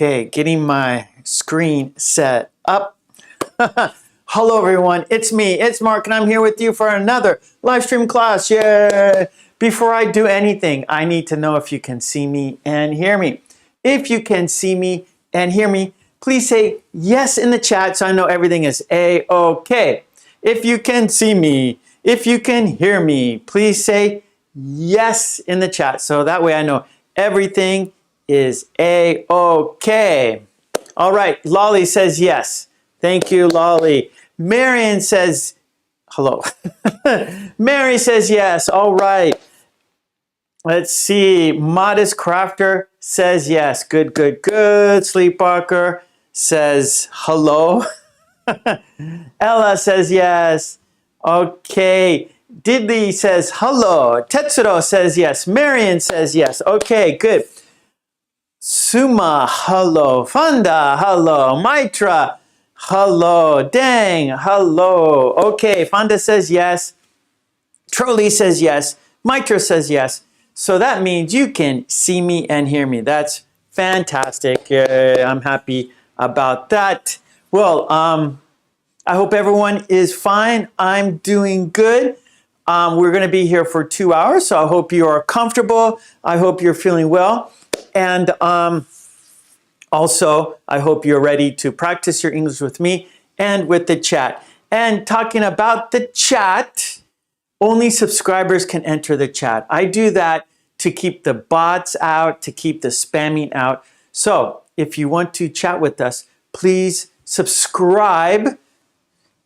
Okay, getting my screen set up. Hello everyone, it's me, it's Mark, and I'm here with you for another live stream class. Yay! Before I do anything, I need to know if you can see me and hear me. If you can see me and hear me, please say yes in the chat so I know everything is A-OK. If you can see me, if you can hear me, please say yes in the chat so that way I know everything is A-OK. All right, Lolly says yes. Thank you, Lolly. Marion says hello. Mary says yes. All right. Let's see. Modest Crafter says yes. Good, good, good. Sleepwalker says hello. Ella says yes. Okay. Diddley says hello. Tetsuro says yes. Marion says yes. Okay, good. Suma, hello. Fanda, hello. Maitra, hello. Dang, hello. Okay, Fanda says yes. Trolley says yes. Maitra says yes. So that means you can see me and hear me. That's fantastic. I'm happy about that. Well, I hope everyone is fine. I'm doing good. We're going to be here for 2 hours, so I hope you are comfortable. I hope you're feeling well. And also, I hope you're ready to practice your English with me and with the chat. And talking about the chat, only subscribers can enter the chat. I do that to keep the bots out, to keep the spamming out. So if you want to chat with us, please subscribe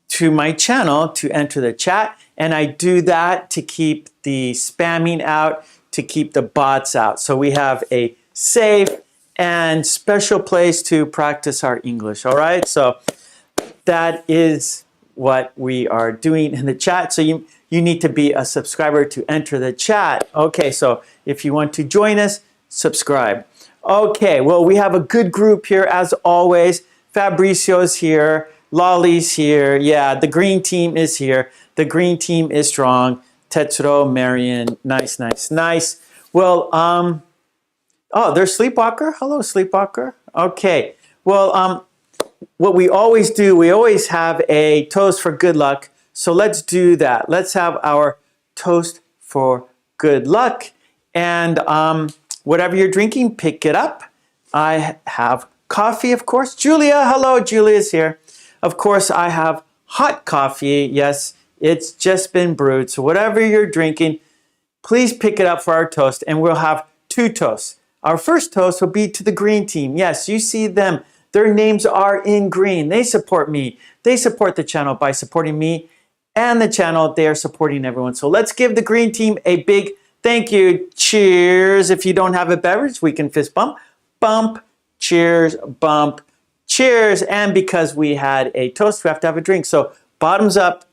to my channel to enter the chat. And I do that to keep the spamming out, to keep the bots out. So we have a safe and special place to practice our English, all right? So that is what we are doing in the chat. So you need to be a subscriber to enter the chat. Okay, so if you want to join us, subscribe. Okay, well, we have a good group here as always. Fabricio's here, Lolly's here. Yeah, the green team is here. The green team is strong. Tetsuro, Marion, nice, nice, nice. Well, oh, there's Sleepwalker. Hello, Sleepwalker. Okay. Well, what we always do, we always have a toast for good luck. So let's do that. Let's have our toast for good luck. And whatever you're drinking, pick it up. I have coffee, of course. Julia, hello, Julia's here. Of course, I have hot coffee. Yes, it's just been brewed. So whatever you're drinking, please pick it up for our toast. And we'll have 2 toasts. Our first toast will be to the green team. Yes, you see them. Their names are in green. They support me. They support the channel by supporting me and the channel. They are supporting everyone. So let's give the green team a big thank you. Cheers. If you don't have a beverage, we can fist bump. Bump. Cheers. Bump. Cheers. And because we had a toast, we have to have a drink. So bottoms up.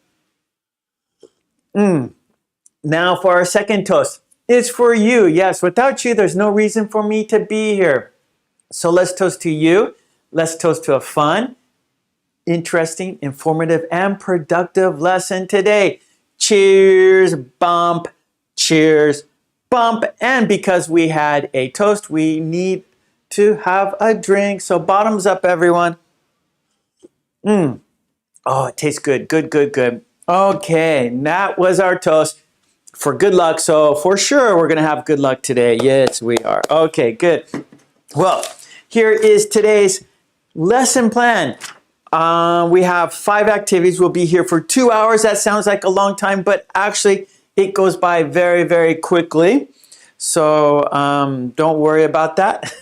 Now for our second toast. It's for you. Yes, without you, there's no reason for me to be here. So let's toast to you. Let's toast to a fun, interesting, informative, and productive lesson today. Cheers, bump, cheers, bump. And because we had a toast, we need to have a drink. So bottoms up, everyone. Oh, it tastes good. Good, good, good. Okay, that was our toast for good luck. So for sure, we're going to have good luck today. Yes, we are. Okay, good. Well, here is today's lesson plan. We have 5 activities. We'll be here for 2 hours. That sounds like a long time, but actually it goes by very, very quickly. So don't worry about that.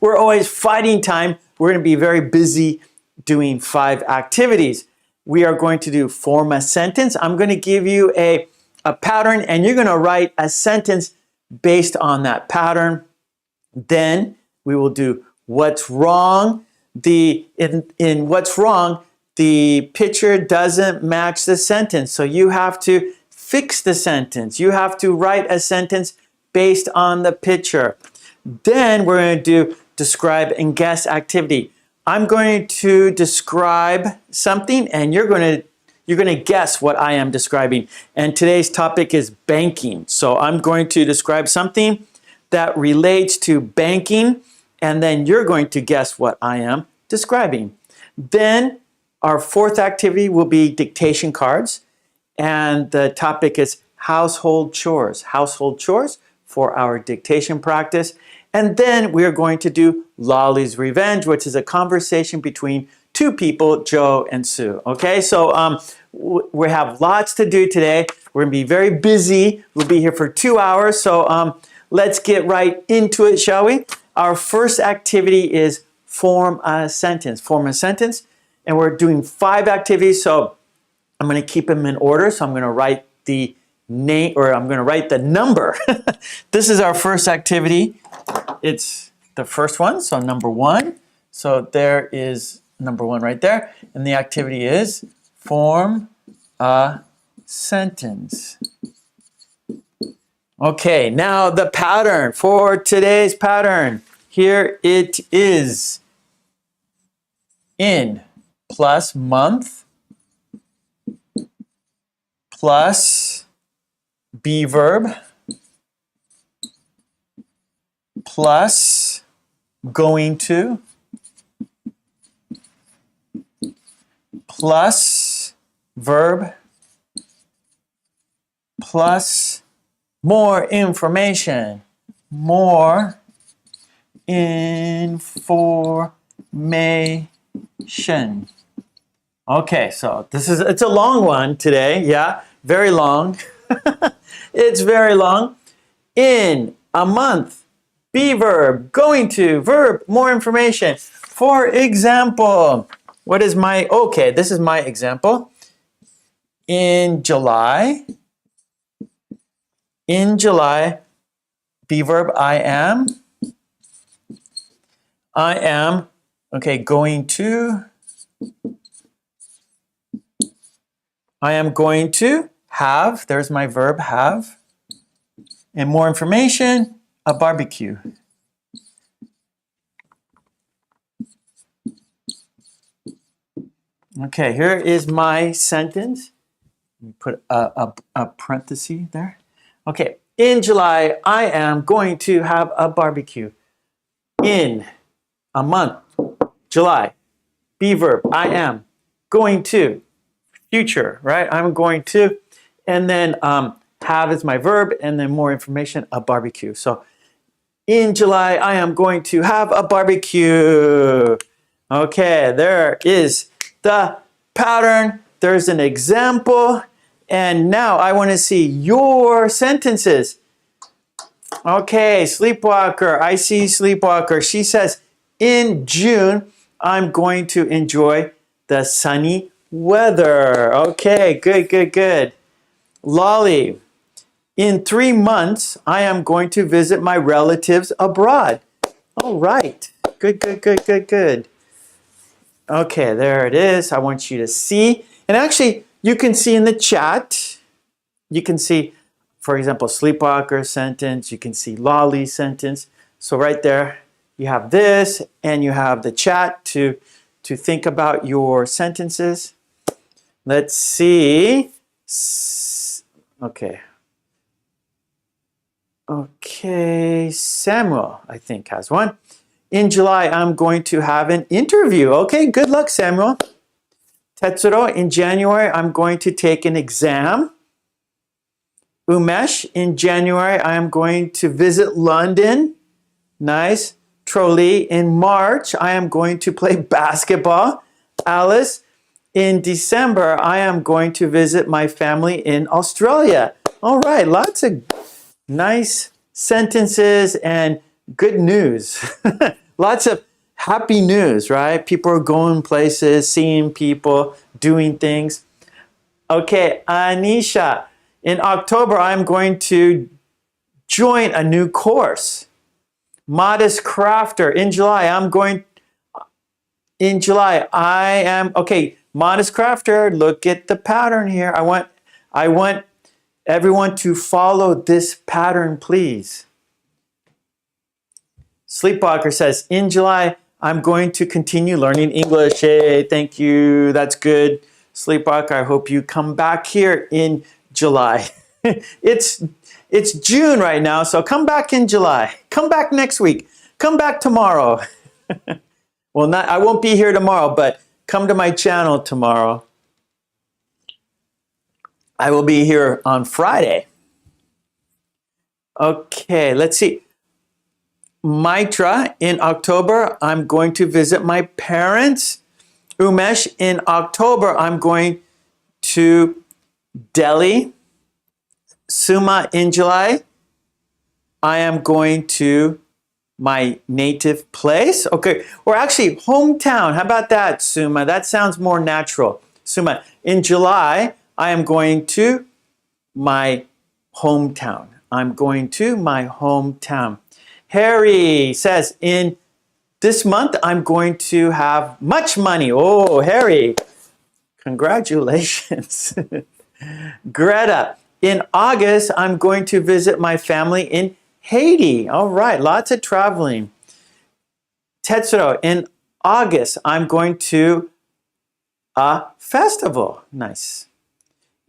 We're always fighting time. We're going to be very busy doing 5 activities. We are going to do form a sentence. I'm going to give you a pattern, and you're going to write a sentence based on that pattern. Then we will do what's wrong. In what's wrong, the picture doesn't match the sentence. So you have to fix the sentence. You have to write a sentence based on the picture. Then we're going to do describe and guess activity. I'm going to describe something, and you're going to guess what I am describing. And today's topic is banking. So I'm going to describe something that relates to banking, and then you're going to guess what I am describing. Then our fourth activity will be dictation cards, and the topic is household chores. Household chores for our dictation practice. And then we're going to do Lolly's Revenge, which is a conversation between two people, Joe and Sue. Okay, so we have lots to do today. We're gonna be very busy. We'll be here for 2 hours, so let's get right into it, shall we? Our first activity is form a sentence. Form a sentence, and we're doing 5 activities, so I'm gonna keep them in order. So I'm gonna write the name, or I'm gonna write the number. This is our first activity. It's the first one, so number 1. So there is number 1 right there. And the activity is form a sentence. Okay, now the pattern for today's pattern. Here it is. In plus month plus be verb plus going to plus verb plus more information. More information. Okay, so it's a long one today. Yeah, very long. It's very long. In a month, be verb, going to verb, more information. For example, what is my, okay, this is my example. In July, be verb, I am, okay, going to, I am going to have, there's my verb, have, and more information, a barbecue. Okay, here is my sentence. Let me put a parenthesis there. Okay, in July, I am going to have a barbecue. In a month, July, be verb, I am going to, future, right? I'm going to, and then have is my verb, and then more information, a barbecue. So in July, I am going to have a barbecue. Okay, there is the pattern. There's an example. And now I want to see your sentences. Okay, Sleepwalker. I see Sleepwalker. She says, in June, I'm going to enjoy the sunny weather. Okay, good, good, good. Lolly. In 3 months, I am going to visit my relatives abroad. All right. Good, good, good, good, good. Okay, there it is. I want you to see. And actually, you can see in the chat, you can see, for example, Sleepwalker sentence. You can see Lolly sentence. So right there, you have this, and you have the chat to think about your sentences. Let's see. Okay. Okay, Samuel, I think, has one. In July, I'm going to have an interview. Okay, good luck, Samuel. Tetsuro, in January, I'm going to take an exam. Umesh, in January, I am going to visit London. Nice. Trolley, in March, I am going to play basketball. Alice, in December, I am going to visit my family in Australia. All right, lots of nice sentences and good news. Lots of happy news, right? People are going places, seeing people, doing things. Okay, Anisha, in October, I'm going to join a new course. Modest Crafter, in July, okay, Modest Crafter, look at the pattern here. I want everyone to follow this pattern, please. Sleepwalker says, in July, I'm going to continue learning English. Hey, thank you. That's good. Sleepwalker, I hope you come back here in July. It's June right now, so come back in July. Come back next week. come back tomorrow. Well, I won't be here tomorrow, but come to my channel tomorrow. I will be here on Friday. Okay, let's see. Maitra, in October, I'm going to visit my parents. Umesh, in October, I'm going to Delhi. Suma, in July, I am going to my native place. Okay, or actually hometown. How about that, Suma? That sounds more natural. Suma, in July, I am going to my hometown. I'm going to my hometown. Harry says, in this month, I'm going to have much money. Oh, Harry, congratulations. Greta, in August, I'm going to visit my family in Haiti. All right, lots of traveling. Tetsuro, in August, I'm going to a festival. Nice.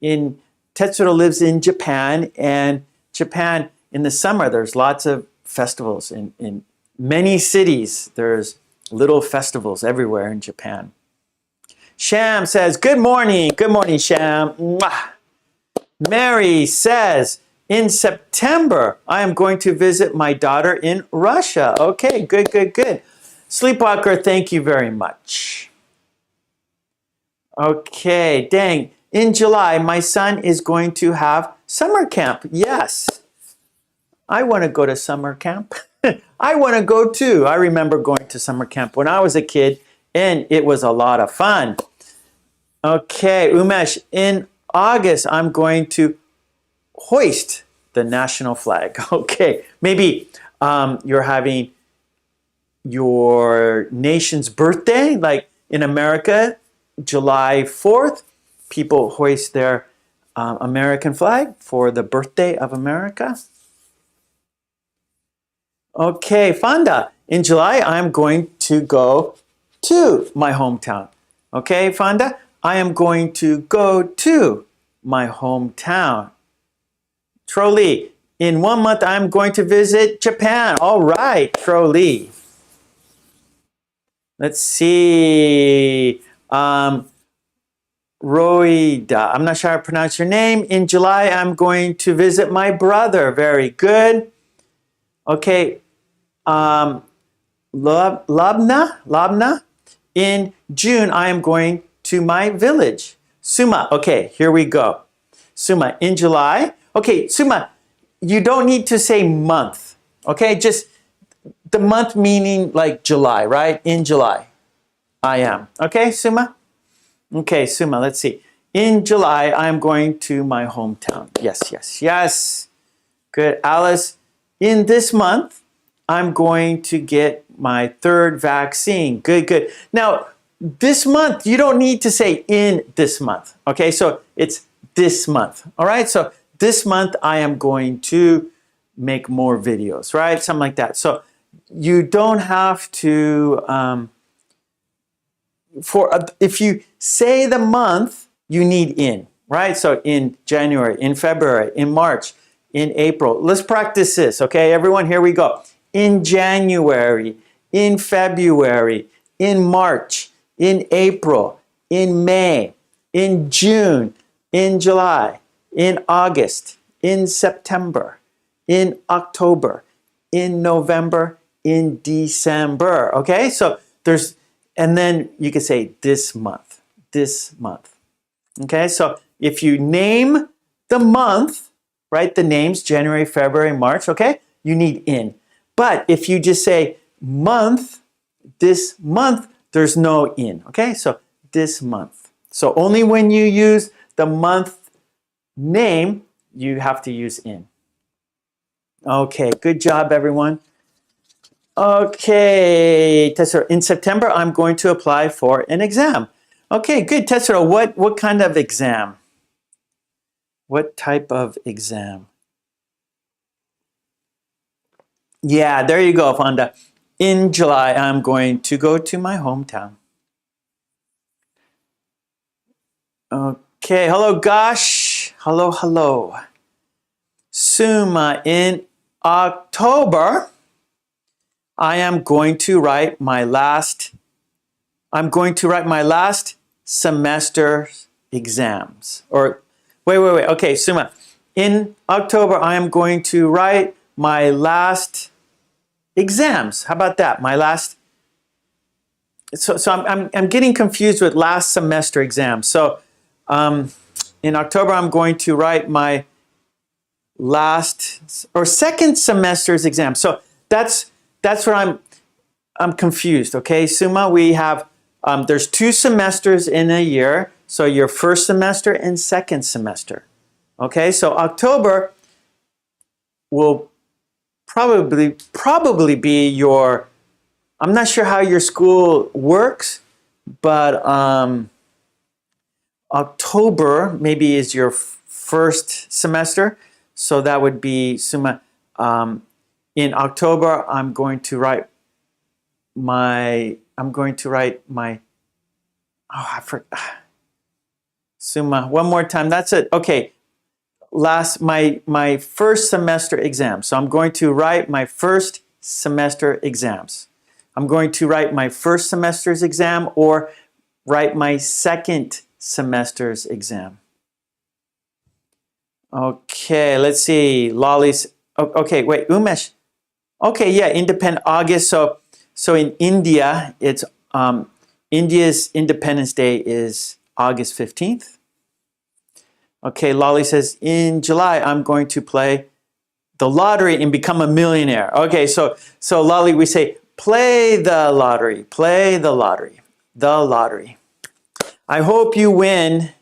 Tetsuro lives in Japan, and Japan, in the summer, there's lots of festivals. In many cities, there's little festivals everywhere in Japan. Sham says, good morning. Good morning, Sham. Mwah. Mary says, in September, I am going to visit my daughter in Russia. Okay, good, good, good. Sleepwalker, thank you very much. Okay, dang. In July, my son is going to have summer camp. Yes. I want to go to summer camp. I want to go too. I remember going to summer camp when I was a kid, and it was a lot of fun. Okay, Umesh, in August, I'm going to hoist the national flag. Okay, maybe you're having your nation's birthday, like in America, July 4th, people hoist their American flag for the birthday of America. Okay, Fonda, in July, I'm going to go to my hometown. Okay, Fonda, I am going to go to my hometown. Trolley, in 1 month, I'm going to visit Japan. All right, Trolley. Let's see. Roida, I'm not sure how to pronounce your name. In July, I'm going to visit my brother. Very good. Okay. Labna. In June, I am going to my village. Suma. Okay, here we go. Suma, in July. Okay, Suma, you don't need to say month. Okay, just the month meaning like July, right? In July, I am. Okay, Suma? Okay, Suma, let's see. In July, I'm going to my hometown. Yes, yes, yes. Good. Alice, in this month, I'm going to get my 3rd vaccine. Good, good. Now, this month, you don't need to say in this month. Okay, so it's this month. All right, so this month, I am going to make more videos, right? Something like that. So you don't have to, if you say the month, you need in, right? So in January, in February, in March, in April. Let's practice this, okay? Everyone, here we go. In January, in February, in March, in April, in May, in June, in July, in August, in September, in October, in November, in December. Okay, so and then you can say this month, this month. Okay, so if you name the month, right, the names, January, February, March, okay, you need in. But if you just say month, this month, there's no in. Okay, so this month. So only when you use the month name, you have to use in. Okay, good job, everyone. Okay, Tessero, in September, I'm going to apply for an exam. Okay, good, Tessero, what kind of exam? What type of exam? Yeah, there you go, Fonda. In July, I'm going to go to my hometown. Okay, hello, Gosh. Hello, hello. Suma, in October, I am going to write my last semester exams. Or, wait. Okay, Suma. In October, I am going to write my last exams. How about that? My last. So I'm getting confused with last semester exams. So in October, I'm going to write my last or second semester's exam. So that's where I'm confused. Okay, Suma, we have there's 2 semesters in a year. So your first semester and second semester. Okay, so October will probably be your, I'm not sure how your school works, but October maybe is your first semester. So that would be Suma. In October, I'm going to write my, I forgot. Suma, one more time. That's it. Okay. My first semester exam. So I'm going to write my first semester exams. I'm going to write my first semester's exam or write my second semester's exam. Okay, let's see. Lolly's, okay, wait, Umesh. Okay, yeah, independent August. So in India, it's India's Independence Day is August 15th. Okay, Lolly says, in July, I'm going to play the lottery and become a millionaire. Okay, so Lolly, we say, play the lottery, the lottery. I hope you win.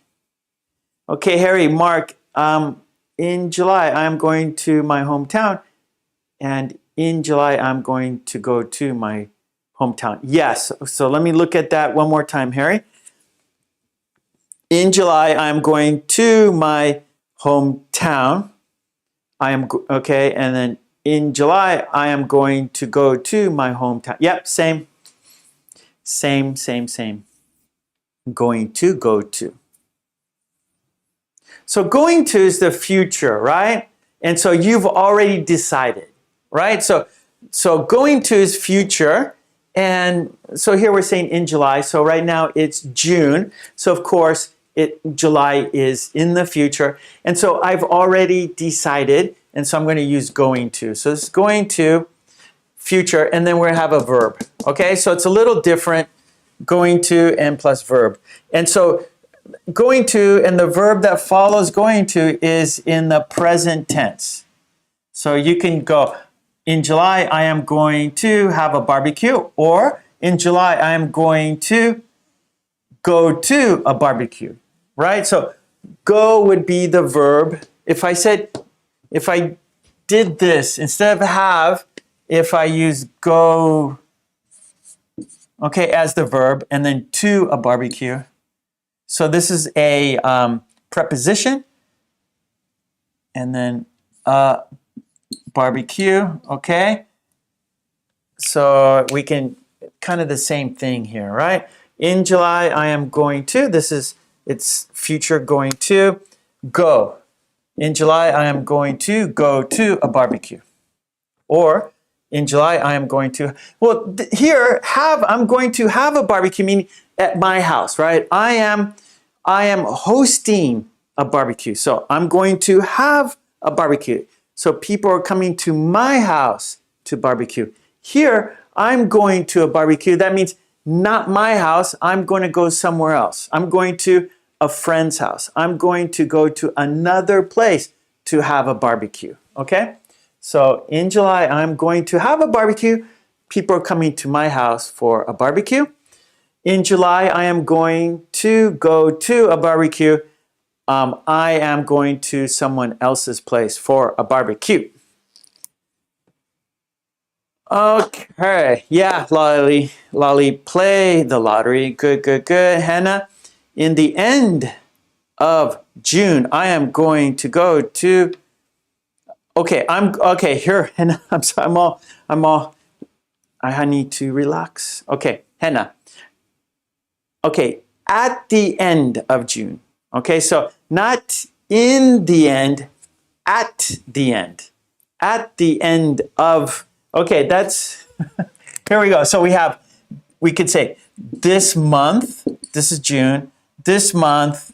Okay, Harry, Mark, in July, I'm going to my hometown, and in July, I'm going to go to my hometown. Yes, so let me look at that one more time, Harry. In July, I'm going to my hometown. Okay, and then in July, I am going to go to my hometown. Yep, same. Going to, go to. So going to is the future, right? And so you've already decided, right? So going to is future. And so here we're saying in July. So right now it's June. So of course, July is in the future. And so I've already decided, and so I'm going to use going to. So it's going to, future, and then we're going to have a verb. Okay, so it's a little different, going to and plus verb. And so going to and the verb that follows going to is in the present tense. So you can go, in July, I am going to have a barbecue, or in July, I am going to go to a barbecue, right? So go would be the verb. If I did this, instead of have, if I use go, okay, as the verb, and then to a barbecue. So this is a preposition, and then barbecue, okay? So we can, kind of the same thing here, right? In July, I am going to, it's future going to, go. In July, I am going to go to a barbecue. Or, in July, I am going to, well, here, I'm going to have a barbecue, meaning at my house, right? I am hosting a barbecue. So I'm going to have a barbecue. So people are coming to my house to barbecue. Here, I'm going to a barbecue. That means not my house. I'm going to go somewhere else. I'm going to a friend's house. I'm going to go to another place to have a barbecue. Okay? So in July, I'm going to have a barbecue. People are coming to my house for a barbecue. In July, I am going to go to a barbecue. I am going to someone else's place for a barbecue. Okay, yeah, Lolly, play the lottery. Good. Hannah, in the end of June, I am going to go to. Okay. Here, Hannah. I'm sorry. I need to relax. Okay, Hannah. Okay, at the end of June. Okay, so not in the end, at the end. At the end of, okay, that's Here we go. So we could say this month, this is June, this month,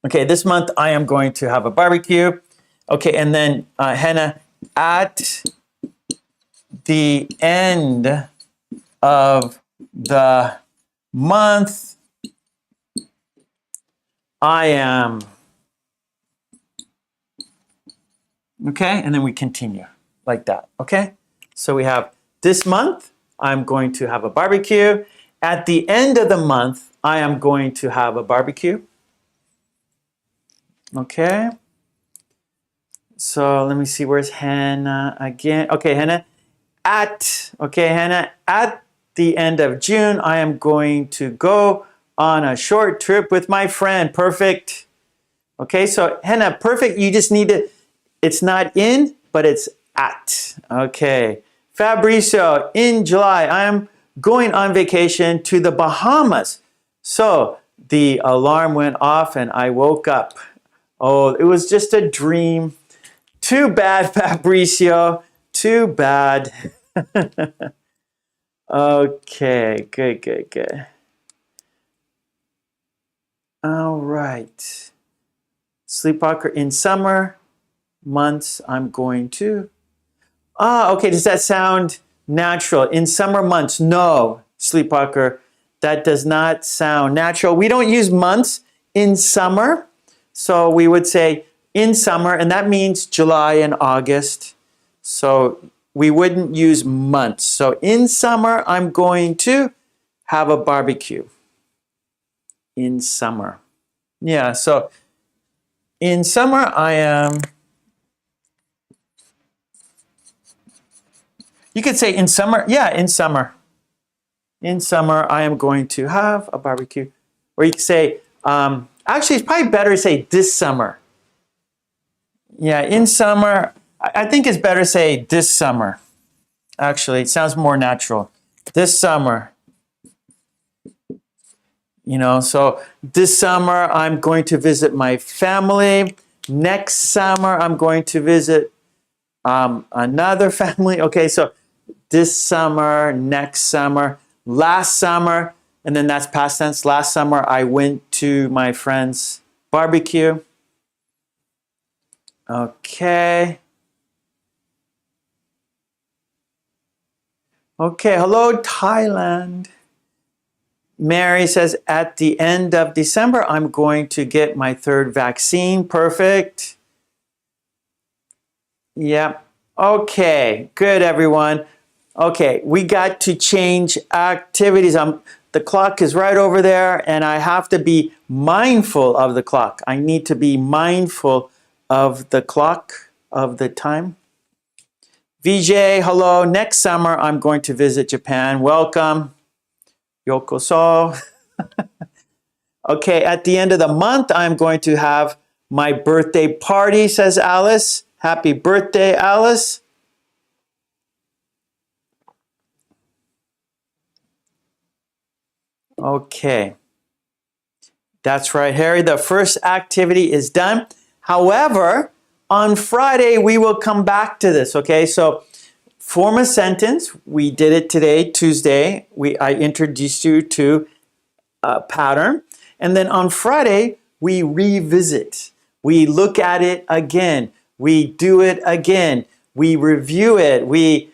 okay, this month I am going to have a barbecue. Okay, and then Hannah, at the end of the month, I am, okay, and then we continue like that, okay? So we have this month, I'm going to have a barbecue. At the end of the month, I am going to have a barbecue. Okay. So let me see, where's Hannah again? Okay, Hannah, at the end of June, I am going to go on a short trip with my friend. Perfect. Okay, so Hannah, perfect. You just need to, it's not in, but it's at. Okay. Fabricio, in July, I am going on vacation to the Bahamas. So the alarm went off and I woke up. Oh, it was just a dream. Too bad, Fabricio. Too bad. Okay, good. All right. Sleepwalker, in summer months, I'm going to. Okay, does that sound natural? In summer months, no, Sleepwalker, that does not sound natural. We don't use months in summer. So we would say in summer, and that means July and August. So we wouldn't use months. So in summer, I'm going to have a barbecue. In summer. Yeah, so in summer, I am, you could say in summer, yeah, in summer. In summer, I am going to have a barbecue. Or you could say, actually, it's probably better to say this summer. Yeah, in summer, I think it's better to say this summer. Actually, it sounds more natural. This summer. You know, so this summer, I'm going to visit my family. Next summer, I'm going to visit another family. Okay, so this summer, next summer, last summer, and then that's past tense. Last summer, I went to my friend's barbecue. Okay. Okay, hello, Thailand. Mary says, at the end of December, I'm going to get my third vaccine. Perfect. Yep. Okay, good, everyone. Okay, we got to change activities. The clock is right over there, and I have to be mindful of the clock. I need to be mindful of the clock, of the time. VJ, hello. Next summer, I'm going to visit Japan. Welcome. Yokoso. Okay, at the end of the month, I'm going to have my birthday party, says Alice. Happy birthday, Alice. Okay. That's right, Harry. The first activity is done. However, on Friday, we will come back to this, okay? So form a sentence. We did it today, Tuesday. I introduced you to a pattern. And then on Friday, we revisit. We look at it again. We do it again. We review it. We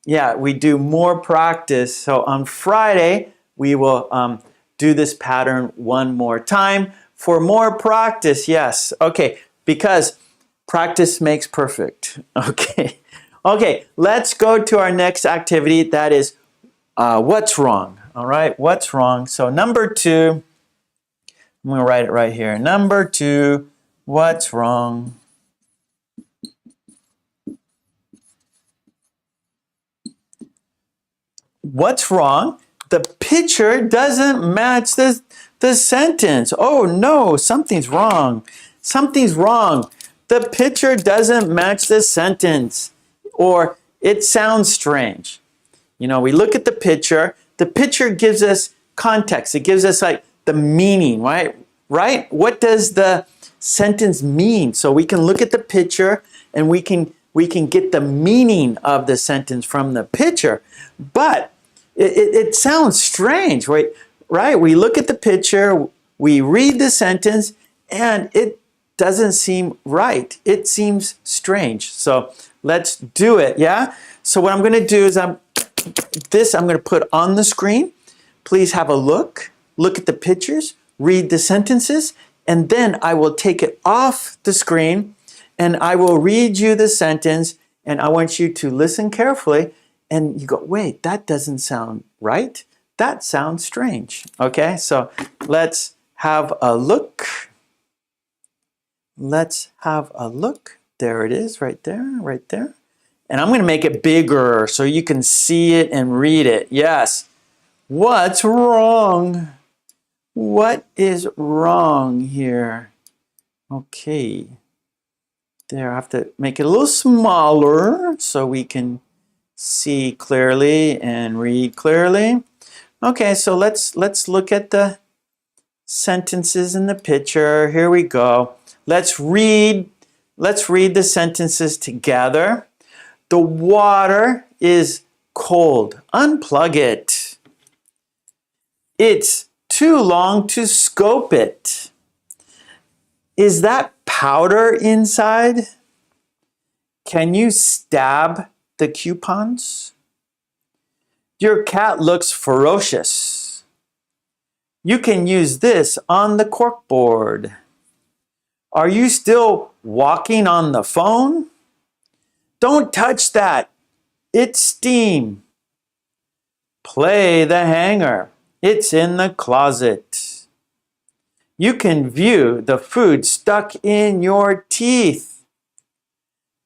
do more practice. So on Friday, we will do this pattern one more time for more practice. Yes. Okay. Because practice makes perfect. Okay. Okay. Let's go to our next activity. That is what's wrong. All right. What's wrong? So number 2, I'm going to write it right here. Number 2, what's wrong? What's wrong? The picture doesn't match the sentence. Oh no, something's wrong. Something's wrong. The picture doesn't match the sentence. Or it sounds strange. You know, we look at the picture. The picture gives us context. It gives us like the meaning, right? Right? What does the sentence mean? So we can look at the picture and we can we can get the meaning of the sentence from the picture. But it sounds strange, right? Right? We look at the picture, we read the sentence, and it doesn't seem right. It seems strange. So let's do it, yeah? So what I'm going to do is I'm going to put on the screen. Please have a look at the pictures, read the sentences, and then I will take it off the screen and I will read you the sentence, and I want you to listen carefully and you go, wait, that doesn't sound right. That sounds strange. Okay, so let's have a look. Let's have a look. There it is, right there, right there. And I'm going to make it bigger so you can see it and read it. Yes. What's wrong? What is wrong here? Okay. There, I have to make it a little smaller so we can see clearly and read clearly. Okay, so let's look at the sentences in the picture. Here we go. Let's read the sentences together. The water is cold. Unplug it. It's too long to scope it. Is that powder inside? Can you stab the coupons? Your cat looks ferocious. You can use this on the corkboard. Are you still walking on the phone? Don't touch that. It's steam. Play the hanger. It's in the closet. You can view the food stuck in your teeth.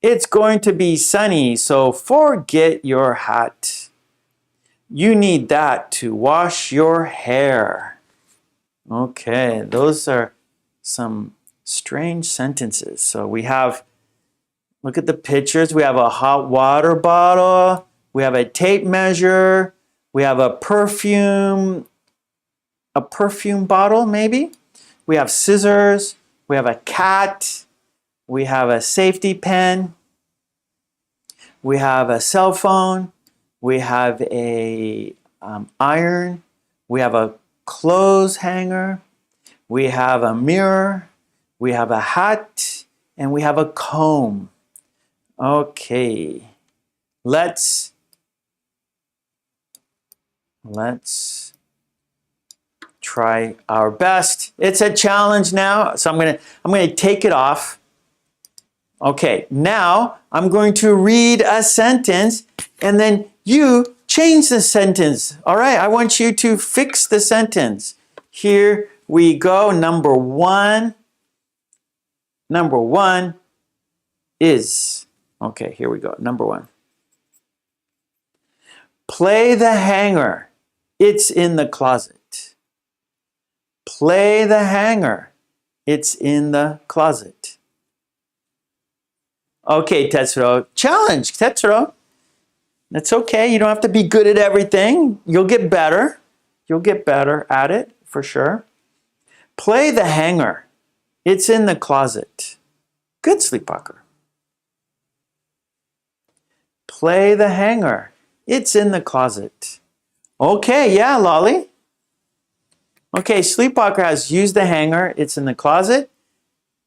It's going to be sunny, so forget your hat. You need that to wash your hair. Okay, those are some strange sentences. So we have, look at the pictures. We have a hot water bottle. We have a tape measure. We have a perfume bottle maybe. We have scissors. We have a cat. We have a safety pin. We have a cell phone. We have a iron. We have a clothes hanger. We have a mirror. We have a hat. And we have a comb. Okay. Let's try our best. It's a challenge now, so I'm gonna take it off. Okay, now I'm going to read a sentence and then you change the sentence. All right, I want you to fix the sentence. Here we go. Number one is, okay, here we go. Number one. Play the hanger. It's in the closet. Play the hanger. It's in the closet. Okay, Tetsuro. Challenge, Tetsuro. That's okay. You don't have to be good at everything. You'll get better. You'll get better at it, for sure. Play the hanger. It's in the closet. Good, Sleepwalker. Play the hanger. It's in the closet. Okay, yeah, Lolly. Okay, Sleepwalker has used the hanger. It's in the closet.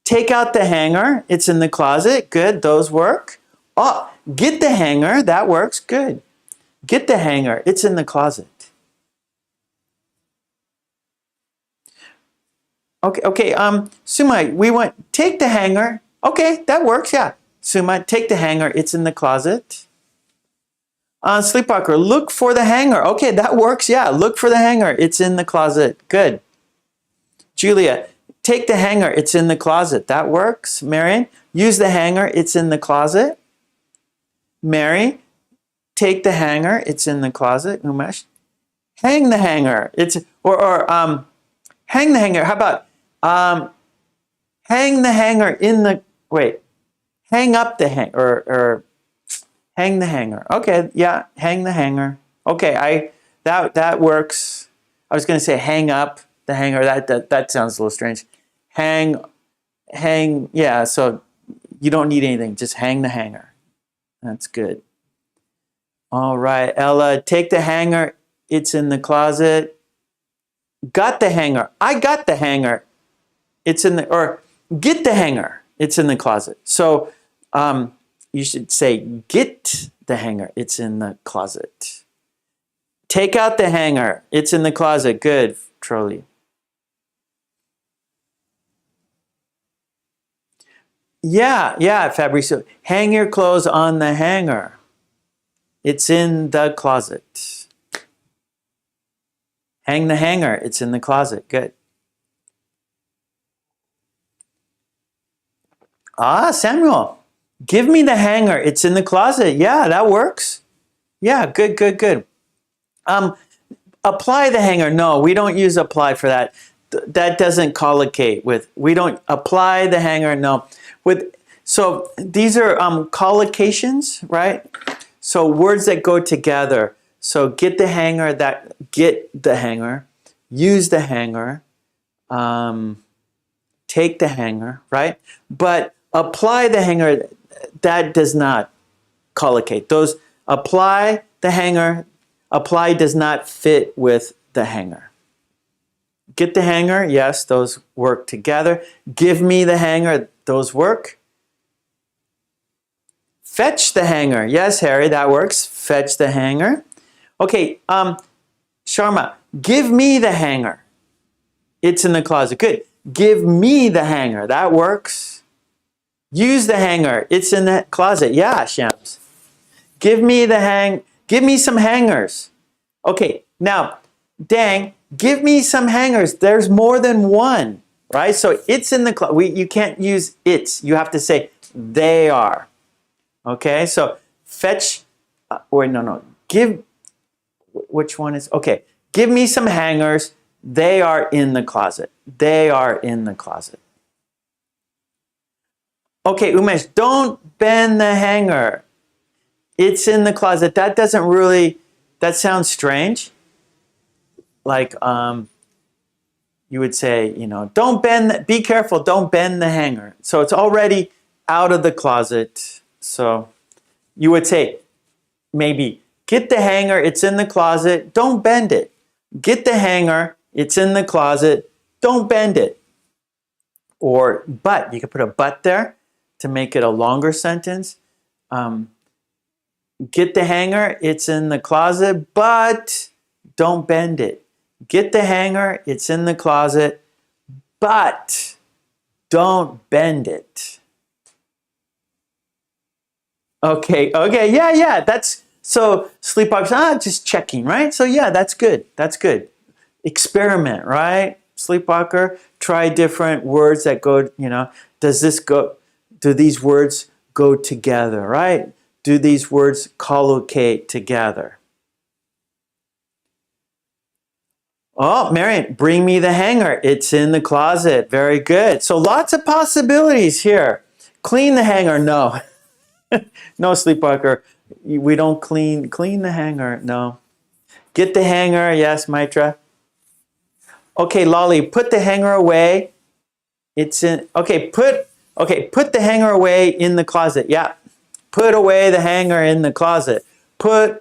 Take out the hanger. It's in the closet. Good, those work. Oh, get the hanger. That works. Good. Get the hanger. It's in the closet. Okay, Suma, we want, take the hanger. Okay, that works, yeah. Suma, take the hanger. It's in the closet. Sleepwalker, look for the hanger. Okay, that works, yeah. Look for the hanger. It's in the closet. Good. Julia, take the hanger. It's in the closet. That works. Marion, use the hanger. It's in the closet. Mary, take the hanger. It's in the closet. Umesh, hang the hanger. It's hang the hanger. How about hang the hanger in the, wait, hang up the hanger or hang the hanger. Okay, yeah, hang the hanger. Okay, that works. I was going to say hang up the hanger. That sounds a little strange. Hang. Yeah. So you don't need anything. Just hang the hanger. That's good. All right, Ella, take the hanger. It's in the closet. Got the hanger. I got the hanger. It's in the, or get the hanger. It's in the closet. So you should say get the hanger. It's in the closet. Take out the hanger. It's in the closet. Good, Trolley. Yeah, Fabrizio. Hang your clothes on the hanger. It's in the closet. Hang the hanger. It's in the closet. Good. Samuel. Give me the hanger. It's in the closet. Yeah, that works. Yeah, good. Apply the hanger. No, we don't use apply for that. That doesn't collocate with, we don't apply the hanger. No. So these are collocations, right? So words that go together. So get the hanger, get the hanger, use the hanger, take the hanger, right? But apply the hanger, that does not collocate. Those apply the hanger, apply does not fit with the hanger. Get the hanger, yes, those work together. Give me the hanger, those work. Fetch the hanger, yes, Harry, that works. Fetch the hanger. Okay, Sharma, give me the hanger. It's in the closet. Good. Give me the hanger, that works. Use the hanger, it's in the closet. Yeah, Shams. Give me some hangers. Okay, now, Dang, give me some hangers. There's more than one, right? So it's in the closet. You can't use it's. You have to say they are. Okay, so fetch, give, which one is, okay. Give me some hangers. They are in the closet. They are in the closet. Okay, Umesh, don't bend the hanger. It's in the closet. That doesn't really, that sounds strange. Like you would say, don't bend, be careful, don't bend the hanger. So it's already out of the closet. So you would say, maybe, get the hanger, it's in the closet, don't bend it. Get the hanger, it's in the closet, don't bend it. Or but, you could put a but there to make it a longer sentence. Get the hanger, it's in the closet, but don't bend it. Get the hanger, it's in the closet, but don't bend it. Okay, yeah, that's, so sleepwalkers, just checking, right? So yeah, that's good, Experiment, right? Sleepwalker, try different words that go, do these words go together, right? Do these words collocate together? Oh, Marion, bring me the hanger. It's in the closet. Very good. So lots of possibilities here. Clean the hanger. No. No, Sleepwalker. We don't clean the hanger. No. Get the hanger. Yes, Maitra. Okay, Lolly, put the hanger away. It's in, put the hanger away in the closet. Yeah. Put away the hanger in the closet. No.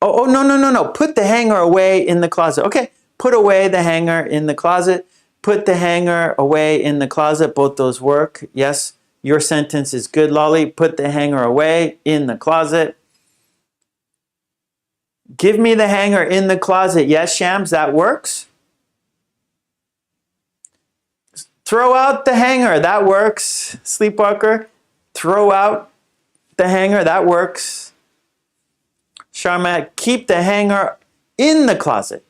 Put the hanger away in the closet. Okay. Put away the hanger in the closet. Put the hanger away in the closet. Both those work. Yes, your sentence is good, Lolly. Put the hanger away in the closet. Give me the hanger in the closet. Yes, Shams, that works. Throw out the hanger. That works. Sleepwalker. Throw out the hanger. That works. Sharma, keep the hanger in the closet.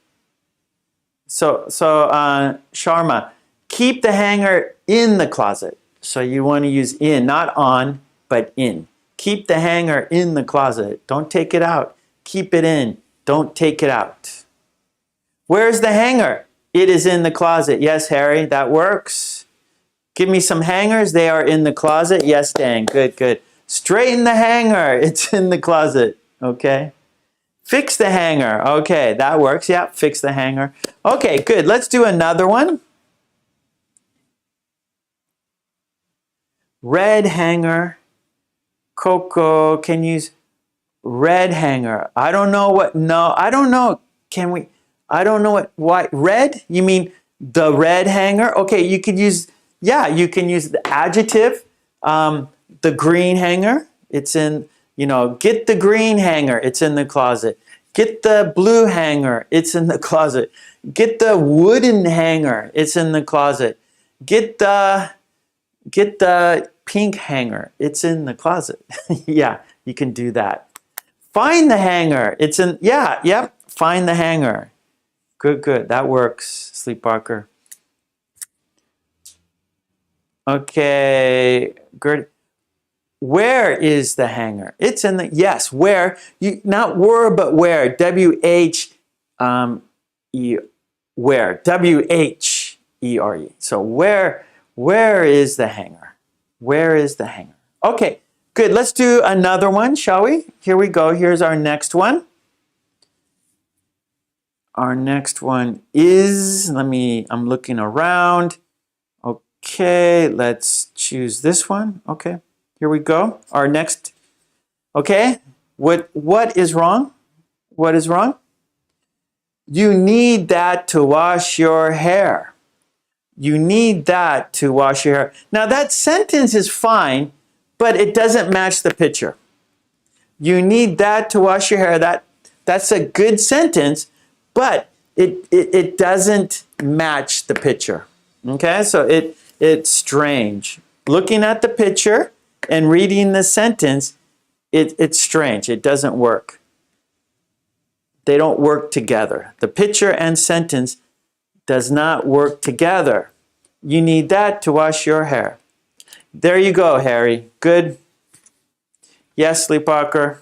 So Sharma, keep the hanger in the closet. So you want to use in, not on, but in. Keep the hanger in the closet. Don't take it out. Keep it in. Don't take it out. Where's the hanger? It is in the closet. Yes, Harry, that works. Give me some hangers. They are in the closet. Yes, Dan. Good. Straighten the hanger. It's in the closet. Okay. Fix the hanger. Okay, that works. Yeah, fix the hanger. Okay, good. Let's do another one. Red hanger, Coco can use red hanger. I don't know what, no, I don't know. Can we, I don't know what red? You mean the red hanger? Okay, you could use, yeah, you can use the adjective, the green hanger. It's in, you know, get the green hanger. It's in the closet. Get the blue hanger. It's in the closet. Get the wooden hanger. It's in the closet. Get the pink hanger. It's in the closet. Yeah, you can do that. Find the hanger. It's in, yeah, yep. Find the hanger. Good, good. That works, Sleepwalker. Okay, good. Where is the hanger? It's in the, yes, where. You, not were, but where. W-H, where. W-H-E-R-E. So where is the hanger? Where is the hanger? Okay, good. Let's do another one, shall we? Here we go. Here's our next one. Our next one is, I'm looking around. Okay, let's choose this one. Okay, here we go. Our next, okay, what is wrong? What is wrong? You need that to wash your hair. You need that to wash your hair. Now that sentence is fine, but it doesn't match the picture. You need that to wash your hair. That's a good sentence, but it doesn't match the picture. Okay, so it's strange. Looking at the picture and reading the sentence, it's strange. It doesn't work. They don't work together. The picture and sentence does not work together. You need that to wash your hair. There you go, Harry. Good. Yes, Sleepwalker.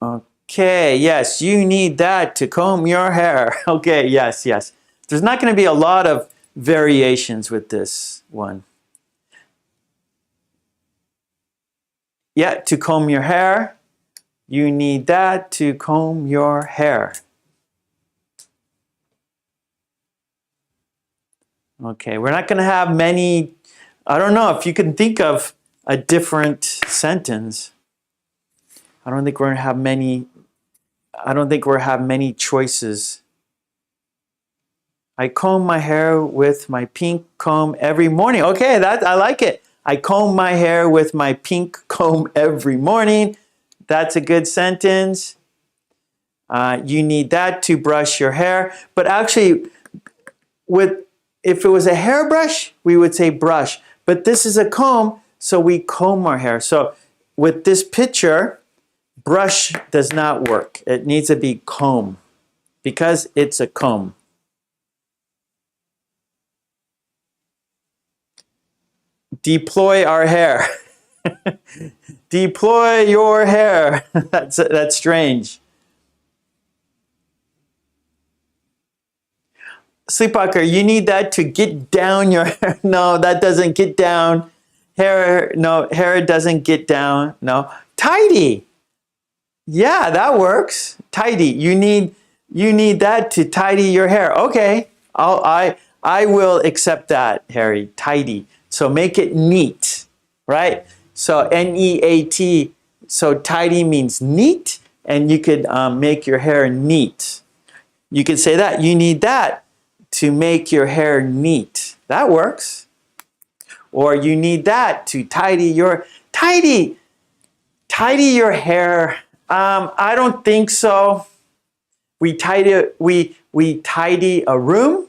Okay, yes, you need that to comb your hair. Okay, yes, yes. There's not going to be a lot of variations with this one. Yeah, to comb your hair. You need that to comb your hair. Okay, we're not going to have many, I don't know if you can think of a different sentence. I don't think we're going to have many, I don't think we'll have many choices. I comb my hair with my pink comb every morning. Okay, that I like it. I comb my hair with my pink comb every morning. That's a good sentence. You need that to brush your hair. But actually, if it was a hairbrush, we would say brush. But this is a comb, so we comb our hair. So with this picture, brush does not work. It needs to be comb because it's a comb. Deploy our hair. Deploy your hair. That's strange. Sleepwalker, you need that to get down your hair. No, that doesn't get down. Hair, no, hair doesn't get down. No. Tidy. Yeah, that works. Tidy. You need that to tidy your hair. Okay. I will accept that, Harry. Tidy. So make it neat, right? So N-E-A-T. So tidy means neat, and you could make your hair neat. You could say that. You need that to make your hair neat. That works. Or you need that to tidy your your hair. I don't think so. We tidy a room,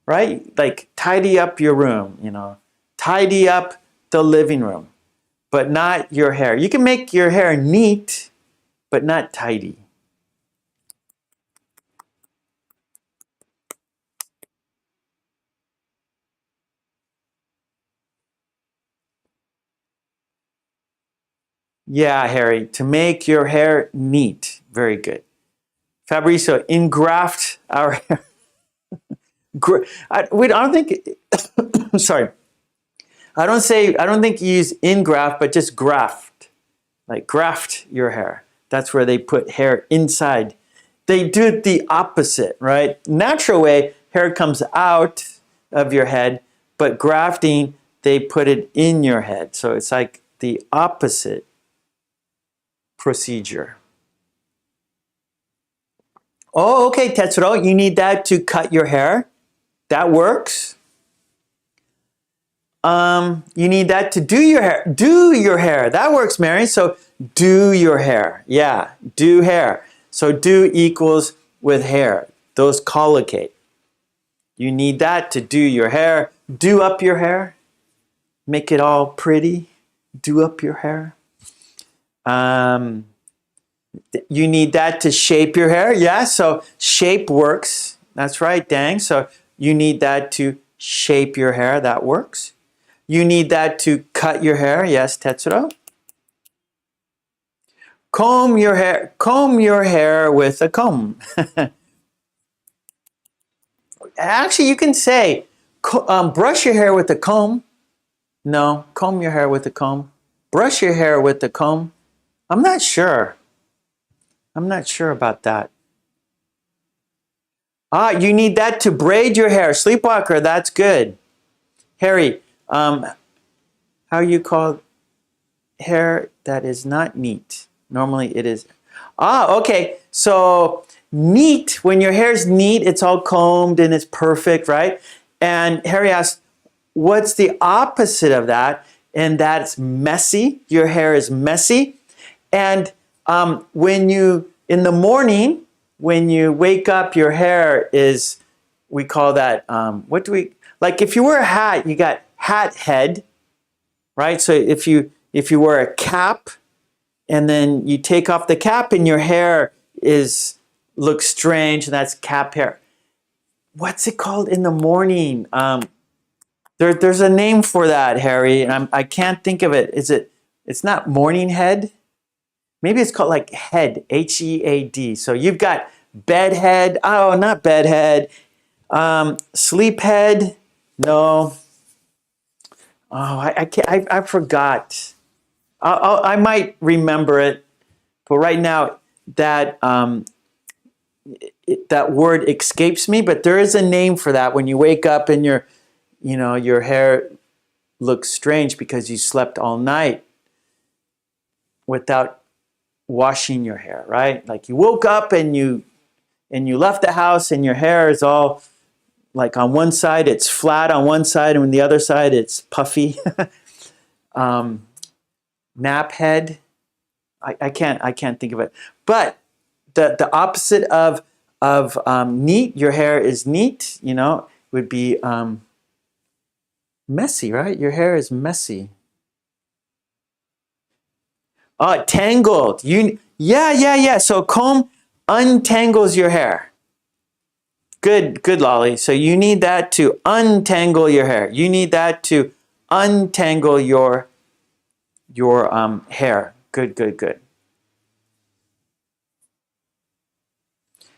right? Like tidy up your room, you know. Tidy up the living room, but not your hair. You can make your hair neat, but not tidy. Yeah, Harry, to make your hair neat. Very good. Fabrizio, engraft our hair. I don't think, sorry. I don't think you use engraft, but just graft. Like graft your hair. That's where they put hair inside. They do it the opposite, right? Natural way, hair comes out of your head, but grafting, they put it in your head. So it's like the opposite procedure. Oh, okay, Tetsuro, you need that to cut your hair. That works. You need that to do your hair. Do your hair. That works, Mary. So do your hair. Yeah, do hair. So do equals with hair. Those collocate. You need that to do your hair. Do up your hair. Make it all pretty. Do up your hair. You need that to shape your hair. Yeah, so shape works. That's right, Dang. So you need that to shape your hair. That works. You need that to cut your hair. Yes, Tetsuro. Comb your hair. Comb your hair with a comb. Actually, you can say brush your hair with a comb. No, comb your hair with a comb. Brush your hair with a comb. I'm not sure. I'm not sure about that. You need that to braid your hair. Sleepwalker, that's good. Harry, how you call hair that is not neat? Normally it is. Okay. So neat, when your hair is neat, it's all combed and it's perfect, right? And Harry asked, what's the opposite of that? And that's messy. Your hair is messy. And when you, in the morning, when you wake up, your hair is, we call that, like if you wear a hat, you got hat head, right? So if you wear a cap and then you take off the cap and your hair looks strange, and that's cap hair. What's it called in the morning? There's a name for that, Harry, and I can't think of it. It's not morning head? Maybe it's called like head, H-E-A-D. So you've got bed head. Oh, not bed head. Sleep head. No. Oh, I can't. I forgot. I might remember it, but right now that that word escapes me. But there is a name for that when you wake up and your hair looks strange because you slept all night without washing your hair, right? Like you woke up and you left the house and your hair is all like on one side it's flat on one side and on the other side it's puffy. Nap head. I can't think of it. But the opposite of neat, your hair is neat, would be messy, right? Your hair is messy. Tangled. Yeah. So comb untangles your hair. Good, Lolly. So you need that to untangle your hair. You need that to untangle your hair. Good.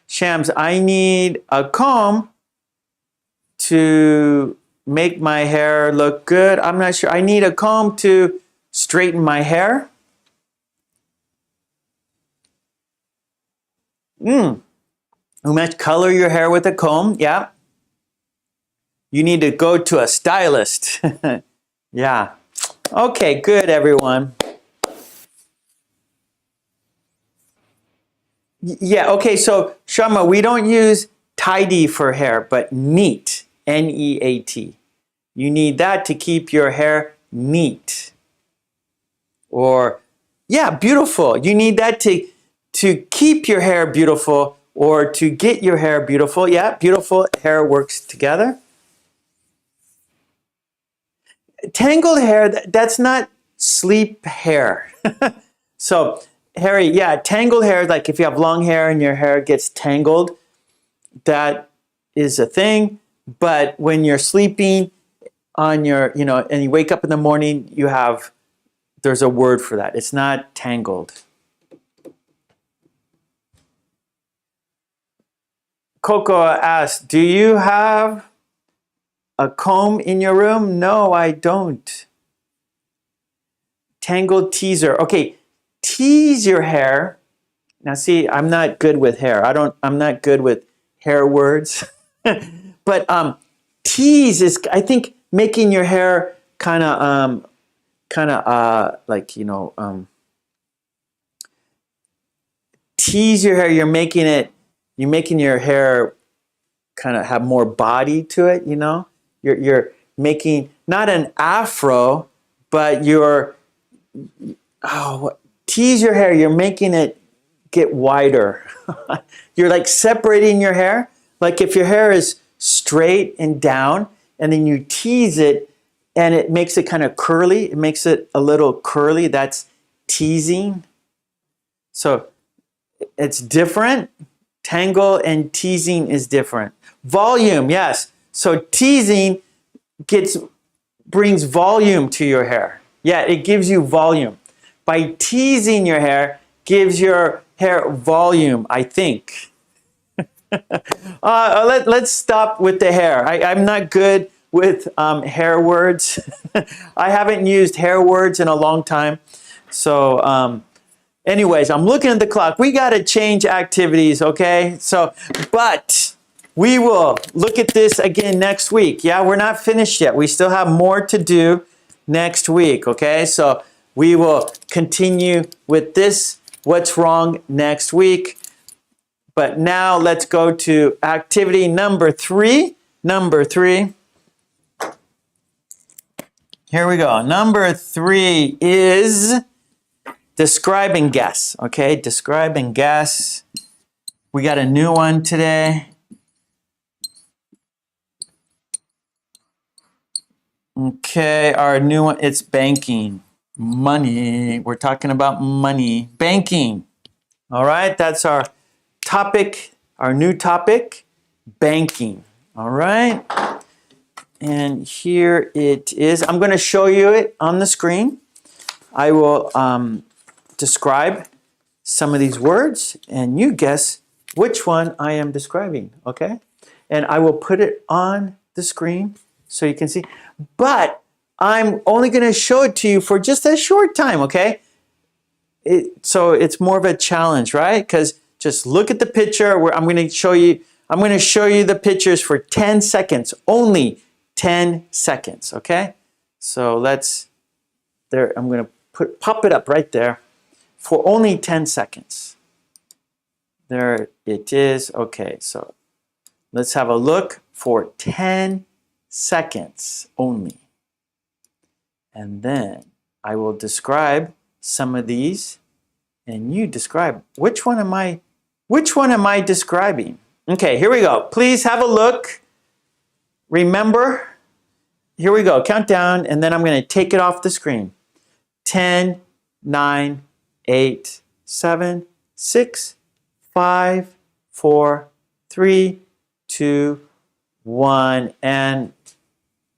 Shams, I need a comb to make my hair look good. I'm not sure. I need a comb to straighten my hair. Umesh, color your hair with a comb. Yeah. You need to go to a stylist. Yeah. Okay, good, everyone. Yeah, okay, so Shama, we don't use tidy for hair, but neat, N-E-A-T. You need that to keep your hair neat. Or, yeah, beautiful. You need that to keep your hair beautiful or to get your hair beautiful. Yeah, beautiful hair works together. Tangled hair, that's not sleep hair. So, Harry, yeah, tangled hair, like if you have long hair and your hair gets tangled, that is a thing. But when you're sleeping on your, and you wake up in the morning, there's a word for that. It's not tangled. Coco asked, do you have a comb in your room? No, I don't. Tangled teaser. Okay, tease your hair. Now see, I'm not good with hair. I'm not good with hair words. But tease is, I think making your hair kind of like, tease your hair. You're making your hair kind of have more body to it, You're making not an afro, but tease your hair. You're making it get wider. You're like separating your hair. Like if your hair is straight and down, and then you tease it, and it makes it kind of curly. It makes it a little curly. That's teasing. So it's different. Tangle and teasing is different. Volume, yes. So teasing brings volume to your hair. Yeah, it gives you volume. By teasing your hair, gives your hair volume, I think. Let's stop with the hair. I'm not good with hair words. I haven't used hair words in a long time. So anyways, I'm looking at the clock. We got to change activities, okay? But we will look at this again next week. Yeah, we're not finished yet. We still have more to do next week, okay? So we will continue with this, what's wrong, next week. But now let's go to activity number 3. Number 3. Here we go. Number 3 is describe and guess. Okay, describe and guess. We got a new one today. Okay, our new one, it's banking. Money. We're talking about money. Banking. All right, that's our topic, our new topic, banking. All right. And here it is. I'm going to show you it on the screen. I will describe some of these words, and you guess which one I am describing, okay? And I will put it on the screen so you can see. But I'm only going to show it to you for just a short time, okay? So it's more of a challenge, right? Because just look at the picture. Where I'm going to show you the pictures for 10 seconds, only 10 seconds, okay? So I'm going to pop it up right there for only 10 seconds. There it is. Okay, so let's have a look for 10 seconds only. And then I will describe some of these, and you describe which one am I describing? Okay, here we go. Please have a look. Remember, here we go. Count down, and then I'm going to take it off the screen. 10, 9, 8, 7, 6, 5, 4, 3, 2, 1, and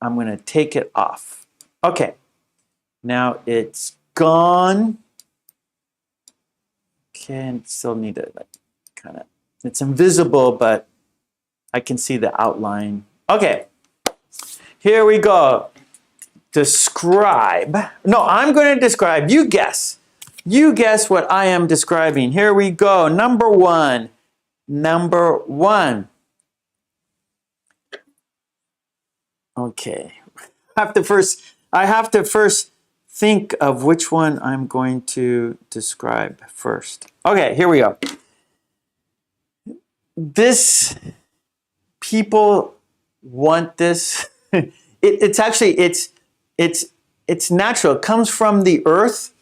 I'm going to take it off. Okay, now it's gone. Okay, and still need to it's invisible, but I can see the outline. Okay, here we go. Describe. No, I'm going to describe. You guess. You guess what I am describing. Here we go. Number 1. Number 1. Okay. I have to first think of which one I'm going to describe first. Okay, here we go. People want this. It's natural. It comes from the earth.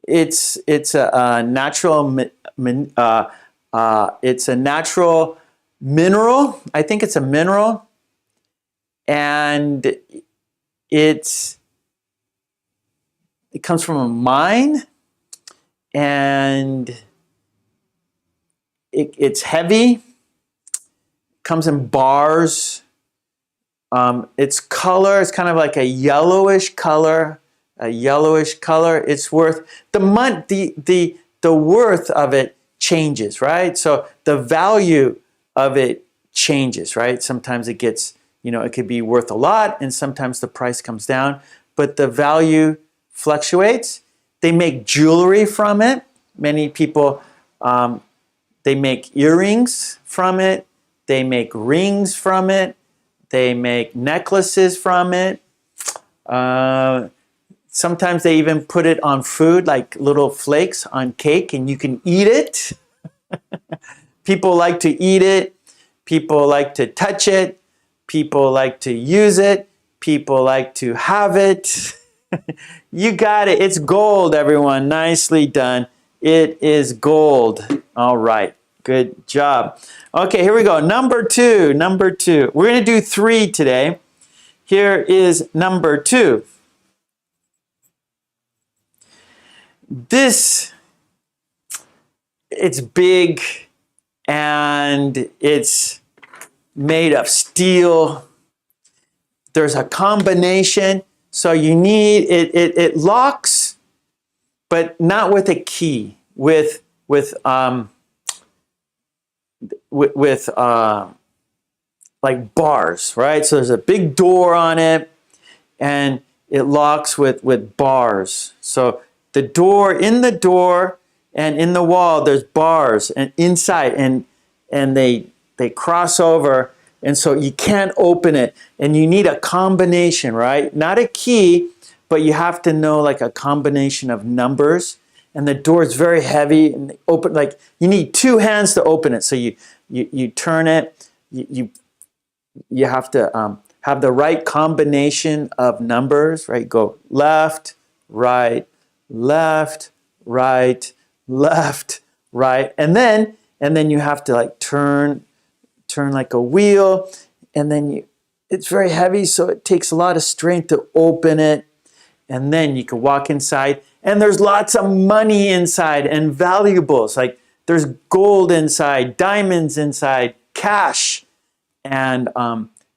It's a natural it's a natural mineral. I think it's a mineral, and it comes from a mine, and it's heavy. Comes in bars. Its color is kind of like a yellowish color. It's worth the worth of it changes, right? So the value of it changes, right? Sometimes it gets, it could be worth a lot, and sometimes the price comes down, but the value fluctuates. They make jewelry from it. Many people, they make earrings from it. They make rings from it. They make necklaces from it. Sometimes they even put it on food, like little flakes on cake, and you can eat it. People like to eat it. People like to touch it. People like to use it. People like to have it. You got it. It's gold, everyone. Nicely done. It is gold. All right. Good job. Okay, here we go. Number two. Number two. We're going to do 3 today. Here is number 2. This, it's big and it's made of steel. There's a combination. So you need, it locks, but not with a key, with like bars, right? So there's a big door on it and it locks with bars. So the door, in the door and in the wall, there's bars and inside and they cross over. And so you can't open it and you need a combination, right? Not a key, but you have to know like a combination of numbers. And the door is very heavy and they open, like you need 2 hands to open it. So you turn it, you have to have the right combination of numbers, right? Go left, right, left, right, left, right. And then you have to like turn like a wheel, and then it's very heavy, so it takes a lot of strength to open it. And then you can walk inside, and there's lots of money inside and valuables. Like there's gold inside, diamonds inside, cash, and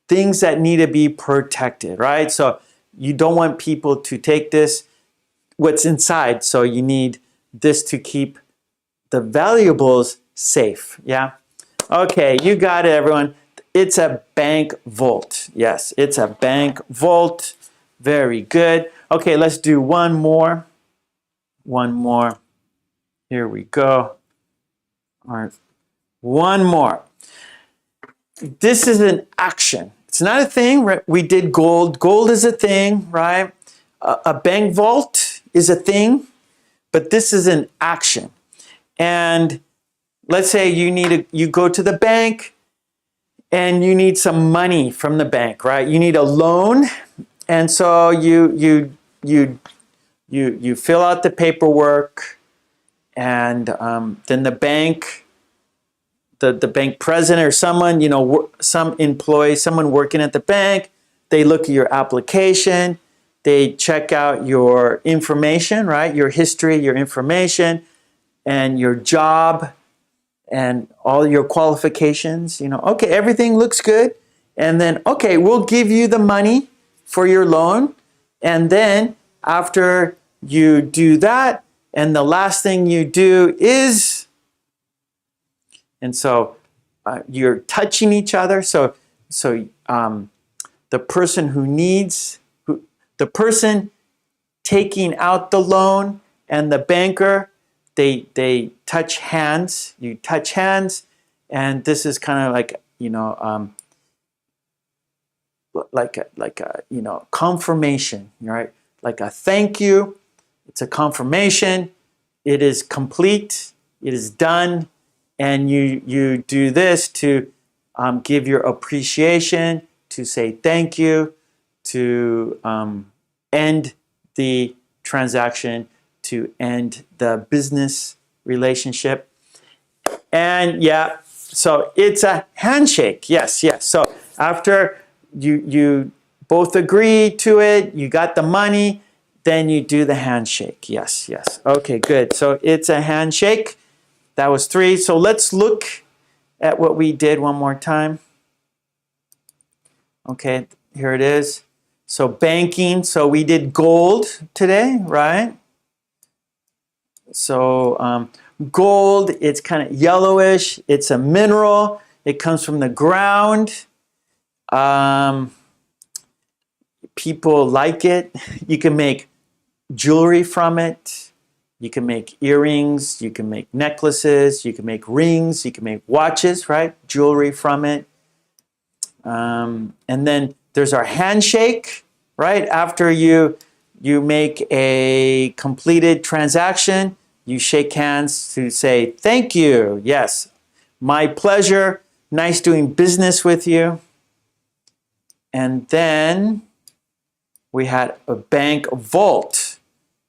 things that need to be protected, right? So you don't want people to take what's inside, so you need this to keep the valuables safe, yeah? Okay, you got it, everyone. It's a bank vault. Yes, it's a bank vault. Very good. Okay, let's do one more. One more. Here we go. All right. One more. This is an action. It's not a thing. Right? We did gold. Gold is a thing, right? A bank vault is a thing, but this is an action. And let's say you go to the bank and you need some money from the bank, right? You need a loan, and so you fill out the paperwork, and then the bank, the bank president or someone, some employee, someone working at the bank, they look at your application, they check out your information, right? Your history, your information, and your job, and all your qualifications, okay, everything looks good. And then, okay, we'll give you the money for your loan. And then after you do that, and the last thing you do is, and so you're touching each other. So the person the person taking out the loan and the banker, they touch hands. You touch hands, and this is kind of like like a confirmation, right? Like a thank you. It's a confirmation. It is complete. It is done, and you do this to give your appreciation, to say thank you, to end the transaction, to end the business relationship. And yeah, so it's a handshake. Yes. So after you both agree to it, you got the money, then you do the handshake. Yes. Okay, good. So it's a handshake. That was 3. So let's look at what we did one more time. Okay, here it is. So banking. So we did gold today, right? So gold, it's kind of yellowish. It's a mineral. It comes from the ground. People like it. You can make jewelry from it. You can make earrings. You can make necklaces. You can make rings. You can make watches, right? Jewelry from it. And then there's our handshake, right? After you make a completed transaction, you shake hands to say, thank you. Yes, my pleasure. Nice doing business with you. And then we had a bank vault.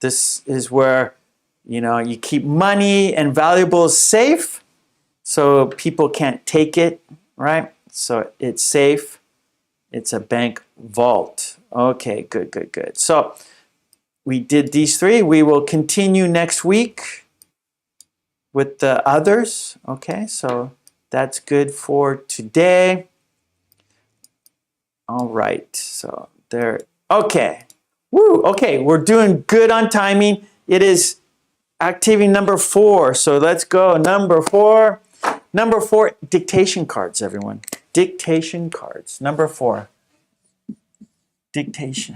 This is where, you keep money and valuables safe so people can't take it, right? So it's safe. It's a bank vault. Okay, good. So we did these three. We will continue next week with the others. Okay, so that's good for today. All right, so there. Okay, woo. Okay, we're doing good on timing. It is activity number 4. So let's go. Number 4. Number 4, dictation cards, everyone. Dictation cards. Number 4. Dictation.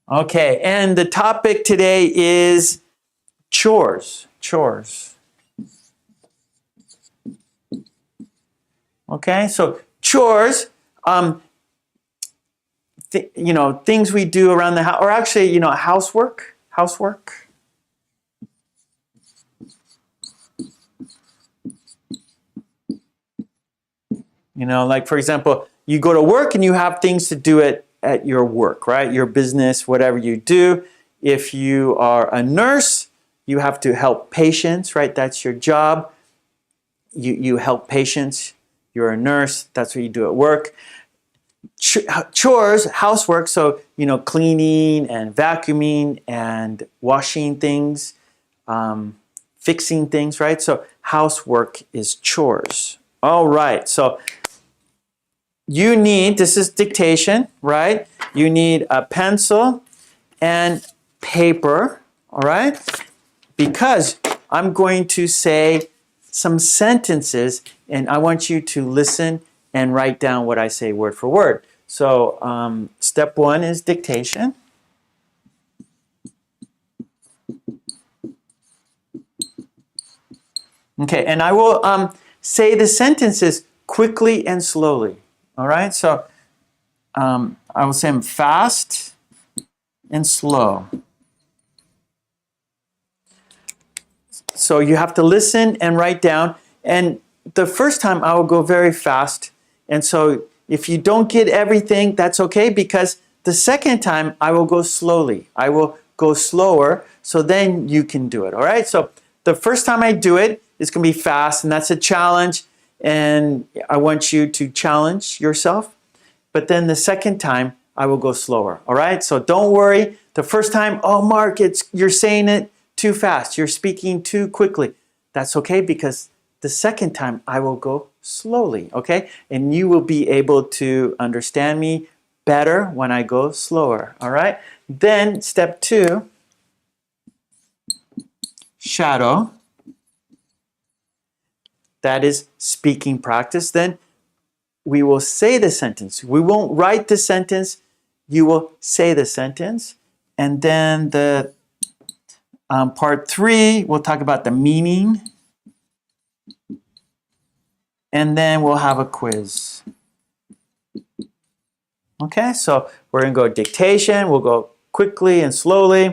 Okay, and the topic today is chores. Chores. Okay, so chores, things we do around the house, or actually, housework. Housework. Like for example, you go to work and you have things to do at your work, right? Your business, whatever you do. If you are a nurse, you have to help patients, right? That's your job. You help patients. You're a nurse. That's what you do at work. Chores, housework, so, cleaning and vacuuming and washing things, fixing things, right? So housework is chores. All right, so this is dictation, right? You need a pencil and paper, all right? Because I'm going to say some sentences and I want you to listen and write down what I say word for word. So step 1 is dictation. Okay, and I will say the sentences quickly and slowly. All right, so I will say them fast and slow. So you have to listen and write down. And the first time I will go very fast. And so if you don't get everything, that's okay, because the second time I will go slowly. I will go slower, so then you can do it, all right? So the first time I do it, it's going to be fast, and that's a challenge. And I want you to challenge yourself. But then the second time, I will go slower, all right? So don't worry. The first time, oh, Mark, you're saying it too fast. You're speaking too quickly. That's okay, because the second time, I will go slowly, okay? And you will be able to understand me better when I go slower, all right? Then step 2, shadow. That is speaking practice. Then we will say the sentence. We won't write the sentence. You will say the sentence. And then the part 3, we'll talk about the meaning. And then we'll have a quiz. Okay, so we're going to go dictation. We'll go quickly and slowly.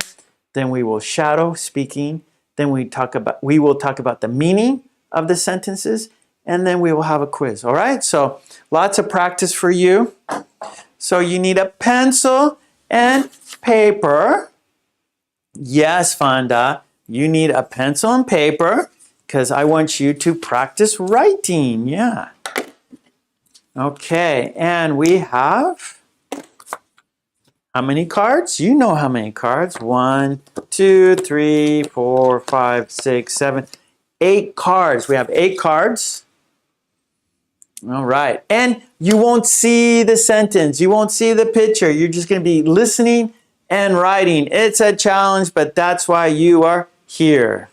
Then we will shadow speaking. Then we will talk about the meaning of the sentences, and then we will have a quiz. All right, so lots of practice for you. So you need a pencil and paper. Yes, Fanda, you need a pencil and paper because I want you to practice writing. Yeah. Okay, and we have how many cards? You know how many cards. 1, 2, 3, 4, 5, 6, 7, 8 cards. We have 8 cards. All right. And you won't see the sentence. You won't see the picture. You're just going to be listening and writing. It's a challenge, but that's why you are here.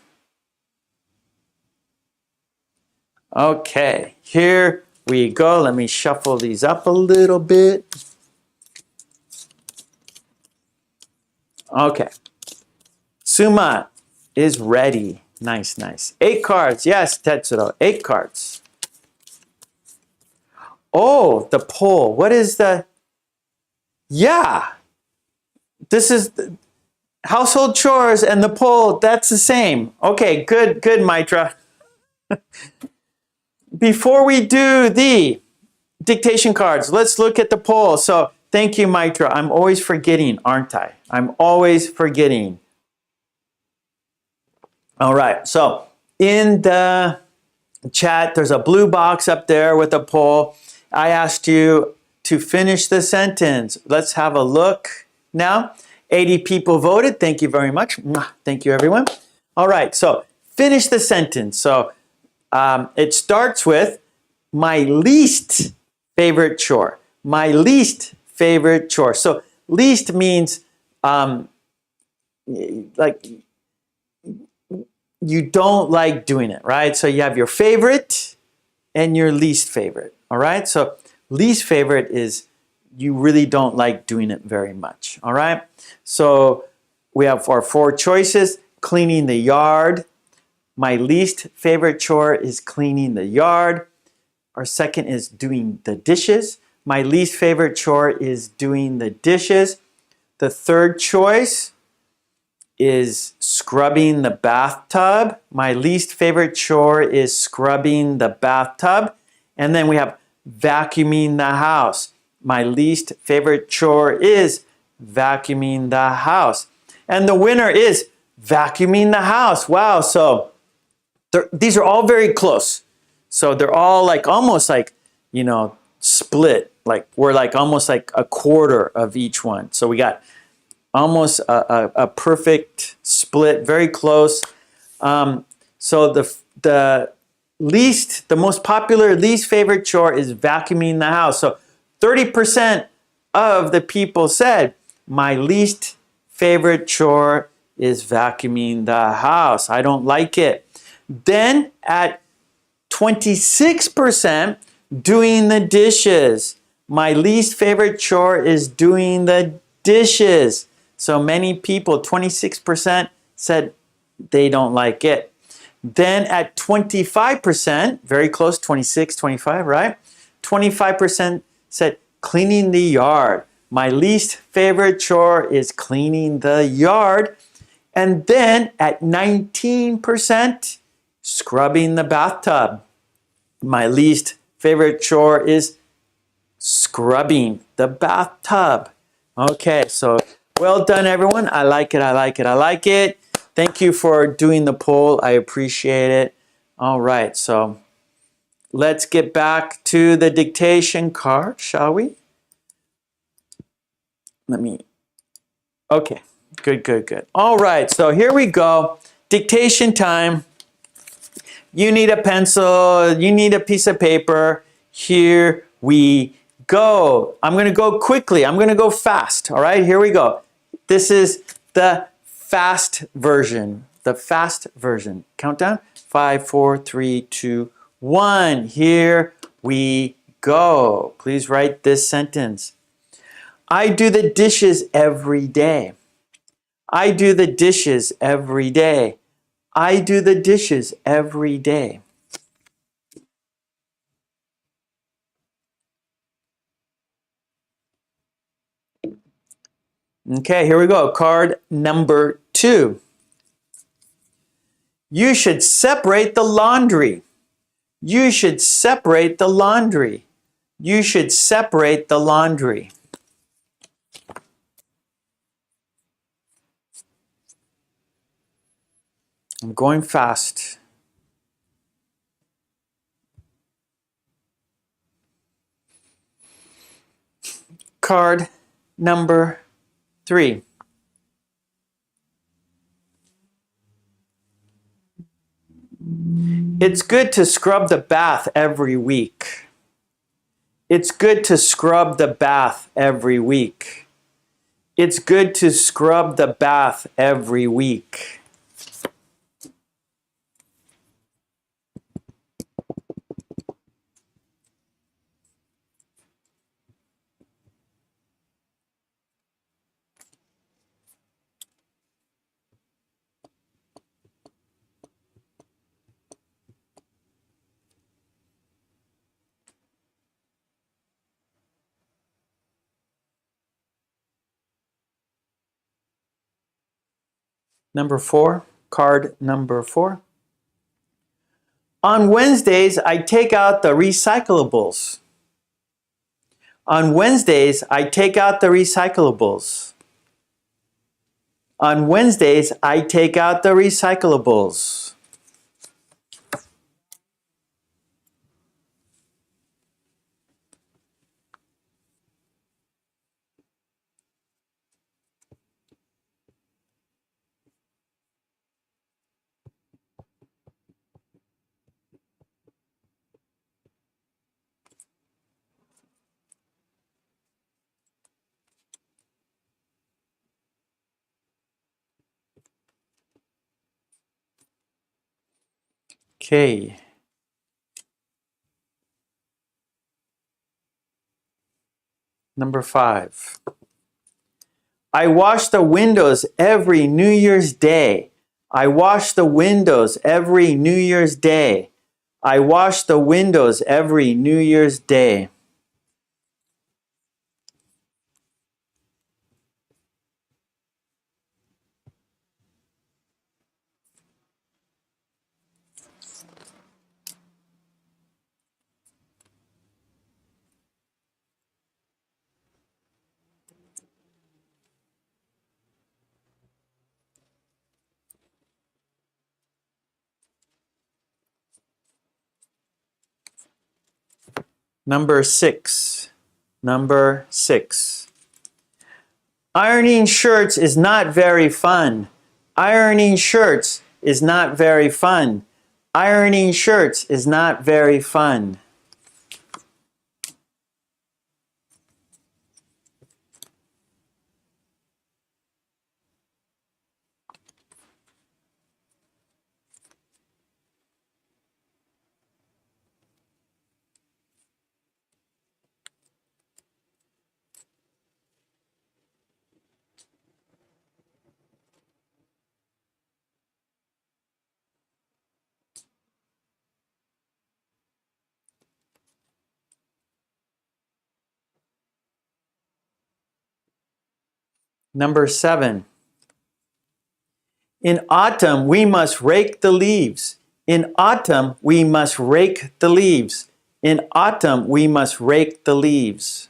Okay. Here we go. Let me shuffle these up a little bit. Okay. Suma is ready. Nice, nice. 8 cards. Yes, Tetsuro. 8 cards. Oh, the poll. What is the... Yeah. This is household chores and the poll. That's the same. Okay, good, good, Mitra. Before we do the dictation cards, let's look at the poll. So thank you, Mitra. I'm always forgetting, aren't I? I'm always forgetting. All right, so in the chat, there's a blue box up there with a poll. I asked you to finish the sentence. Let's have a look now. 80 people voted. Thank you very much. Thank you, everyone. All right, so finish the sentence. So it starts with my least favorite chore. My least favorite chore. So least means like you don't like doing it, right? So you have your favorite and your least favorite, all right? So least favorite is you really don't like doing it very much, all right? So we have our 4 choices: cleaning the yard. My least favorite chore is cleaning the yard. Our second is doing the dishes. My least favorite chore is doing the dishes. The third choice is scrubbing the bathtub. My least favorite chore is scrubbing the bathtub. And then we have vacuuming the house. My least favorite chore is vacuuming the house. And the winner is vacuuming the house. Wow, so these are all very close. So they're all like almost like, you know, split. Like we're like almost like a quarter of each one. So we got almost a perfect split, very close. So the most popular least favorite chore is vacuuming the house. So 30% of the people said my least favorite chore is vacuuming the house. I don't like it. Then at 26%, doing the dishes. My least favorite chore is doing the dishes. So many people, 26%, said they don't like it. Then at 25%, very close, 26, 25, right? 25% said cleaning the yard. My least favorite chore is cleaning the yard. And then at 19%, scrubbing the bathtub. My least favorite chore is scrubbing the bathtub. Okay, so well done, everyone. I like it, I like it, I like it. Thank you for doing the poll. I appreciate it. All right, so let's get back to the dictation card, shall we? Okay, good, good, good. All right, so here we go. Dictation time. You need a pencil, you need a piece of paper. Here we go. I'm gonna go quickly, I'm gonna go fast, all right? Here we go. This is the fast version, Countdown, 5, 4, 3, 2, 1. Here we go. Please write this sentence. I do the dishes every day. I do the dishes every day. I do the dishes every day. Okay, here we go. Card number 2. You should separate the laundry. You should separate the laundry. You should separate the laundry. I'm going fast. Card number 3. It's good to scrub the bath every week. It's good to scrub the bath every week. It's good to scrub the bath every week. Number 4, card number 4. On Wednesdays, I take out the recyclables. On Wednesdays, I take out the recyclables. On Wednesdays, I take out the recyclables. Okay. Number 5. I wash the windows every New Year's Day. I wash the windows every New Year's Day. I wash the windows every New Year's Day. Number 6. Number 6. Ironing shirts is not very fun. Ironing shirts is not very fun. Ironing shirts is not very fun. Number 7. In autumn, we must rake the leaves. In autumn, we must rake the leaves. In autumn, we must rake the leaves.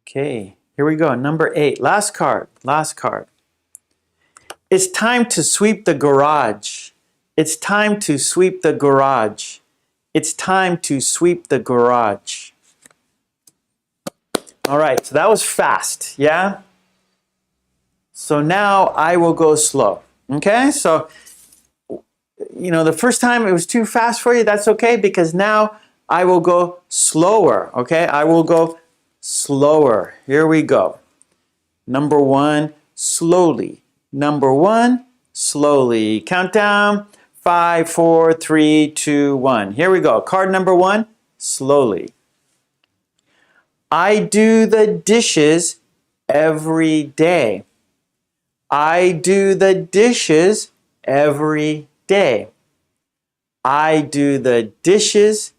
Okay, here we go. Number 8, last card, last card. It's time to sweep the garage. It's time to sweep the garage. It's time to sweep the garage. All right, so that was fast, yeah? So now I will go slow, okay? So, you know, the first time it was too fast for you, that's okay, because now I will go slower, okay? I will go slower. Here we go. Number 1, slowly. Number 1, slowly. Countdown, 5, 4, 3, 2, 1. Here we go. Card number 1, slowly. I do the dishes every day. I do the dishes every day. I do the dishes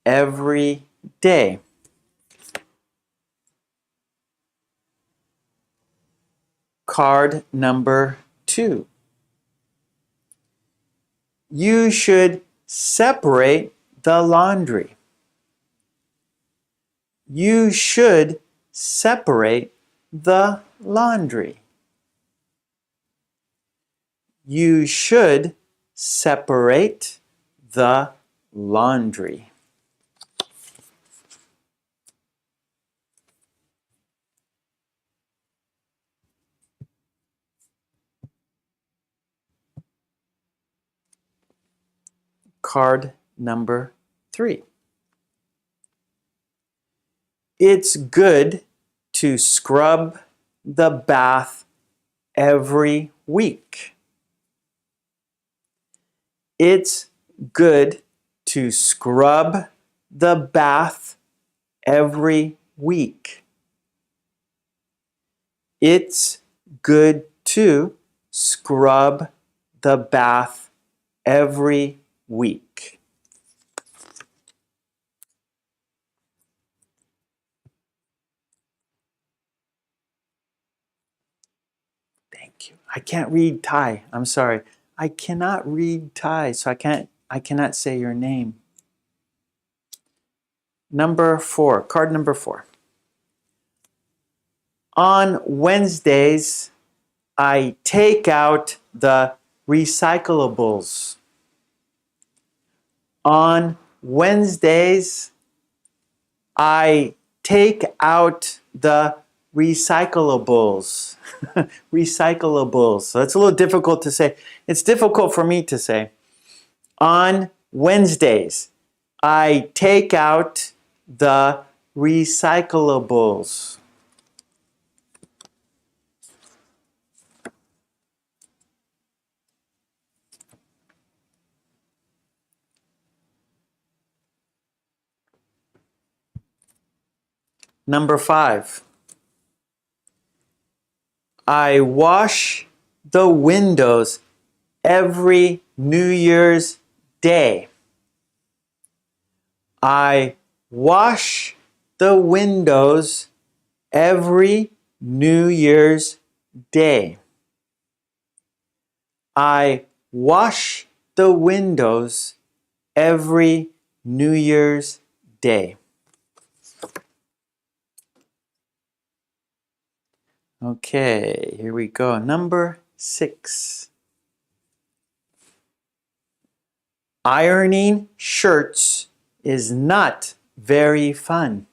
every day. Card number 2. You should separate the laundry. You should separate the laundry. You should separate the laundry. Card number 3. It's good to scrub the bath every week. It's good to scrub the bath every week. It's good to scrub the bath every week. Thank you. I can't read Thai. I'm sorry. I cannot read Thai, so I cannot say your name. Number 4, card number 4. On Wednesdays, I take out the recyclables. On Wednesdays, I take out the recyclables. Recyclables. So that's a little difficult to say. It's difficult for me to say. On Wednesdays, I take out the recyclables. Number 5. I wash the windows every New Year's Day. I wash the windows every New Year's Day. I wash the windows every New Year's Day. Okay, here we go. Number 6. Ironing shirts is not very fun.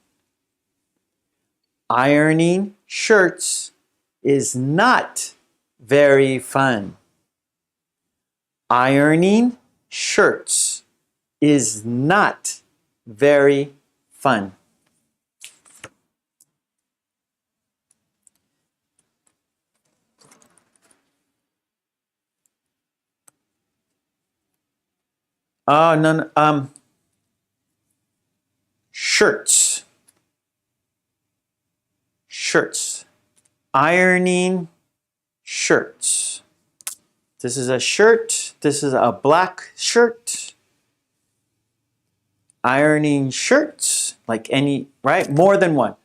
Ironing shirts is not very fun. Ironing shirts is not very fun. Oh, no. Shirts. Shirts. Ironing shirts. This is a shirt. This is a black shirt. Ironing shirts, like any, right? More than one.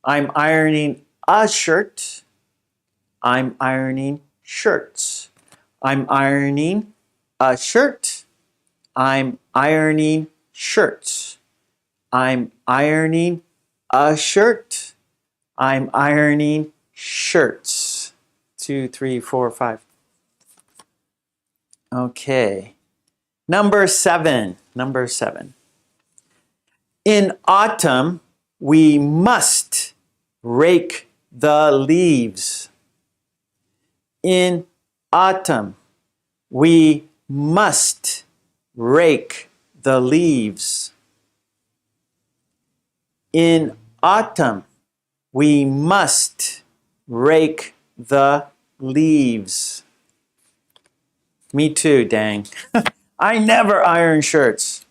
I'm ironing a shirt. I'm ironing shirts. I'm ironing a shirt. I'm ironing shirts. I'm ironing a shirt. I'm ironing shirts. 2, 3, 4, 5. Okay. Number 7. Number 7. In autumn, we must rake the leaves. In autumn, we must rake the leaves. In autumn, we must rake the leaves. Me too, dang. I never iron shirts.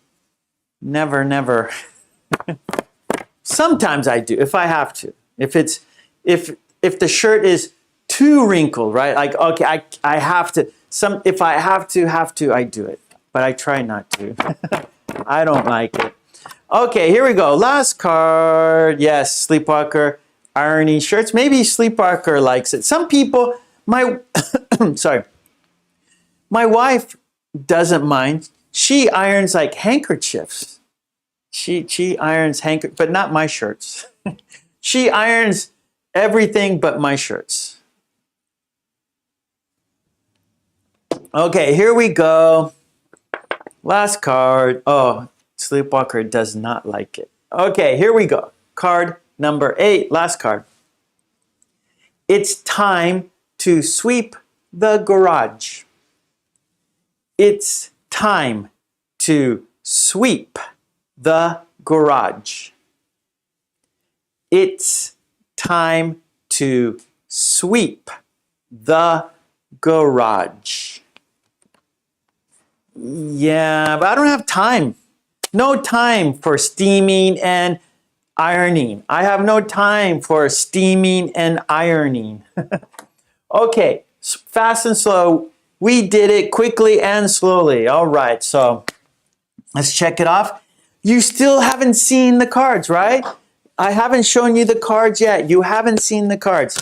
Never, never. Sometimes I do, if I have to. If the shirt is too wrinkled, right? Like, okay, I have to. If I have to, I do it. But I try not to. I don't like it. Okay, here we go. Last card. Yes, Sleepwalker ironing shirts. Maybe Sleepwalker likes it. Some people, sorry. My wife doesn't mind. She irons like handkerchiefs. She irons but not my shirts. She irons everything but my shirts. Okay, here we go. Last card. Oh, Sleepwalker does not like it. Okay, here we go. Card number 8, last card. It's time to sweep the garage. It's time to sweep the garage. It's time to sweep the garage. Yeah, but I don't have time. No time for steaming and ironing. I have no time for steaming and ironing. Okay, fast and slow. We did it quickly and slowly. All right, so let's check it off. You still haven't seen the cards, right? I haven't shown you the cards yet. You haven't seen the cards.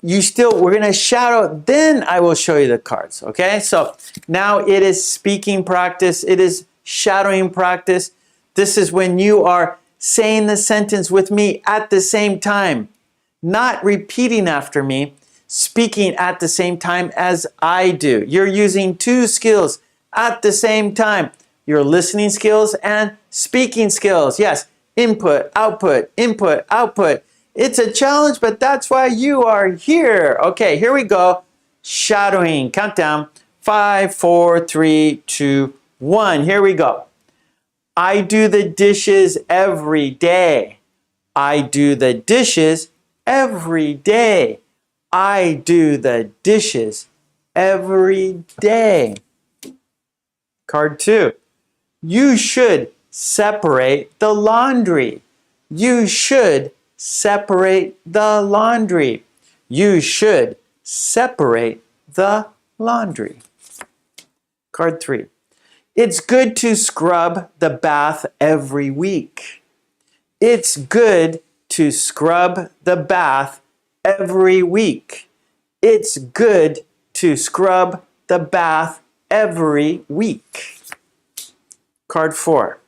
We're gonna shadow, then I will show you the cards, okay? So now it is speaking practice. It is shadowing practice. This is when you are saying the sentence with me at the same time, not repeating after me, speaking at the same time as I do. You're using two skills at the same time. Your listening skills and speaking skills. Yes, input, output, input, output. It's a challenge, but that's why you are here. Okay, here we go. Shadowing, countdown. 5, 4, 3, 2, 1. Here we go. I do the dishes every day. I do the dishes every day. I do the dishes every day. Card 2. You should separate the laundry. You should separate the laundry. You should separate the laundry. Card 3. It's good to scrub the bath every week. It's good to scrub the bath every week. It's good to scrub the bath every week. Card 4.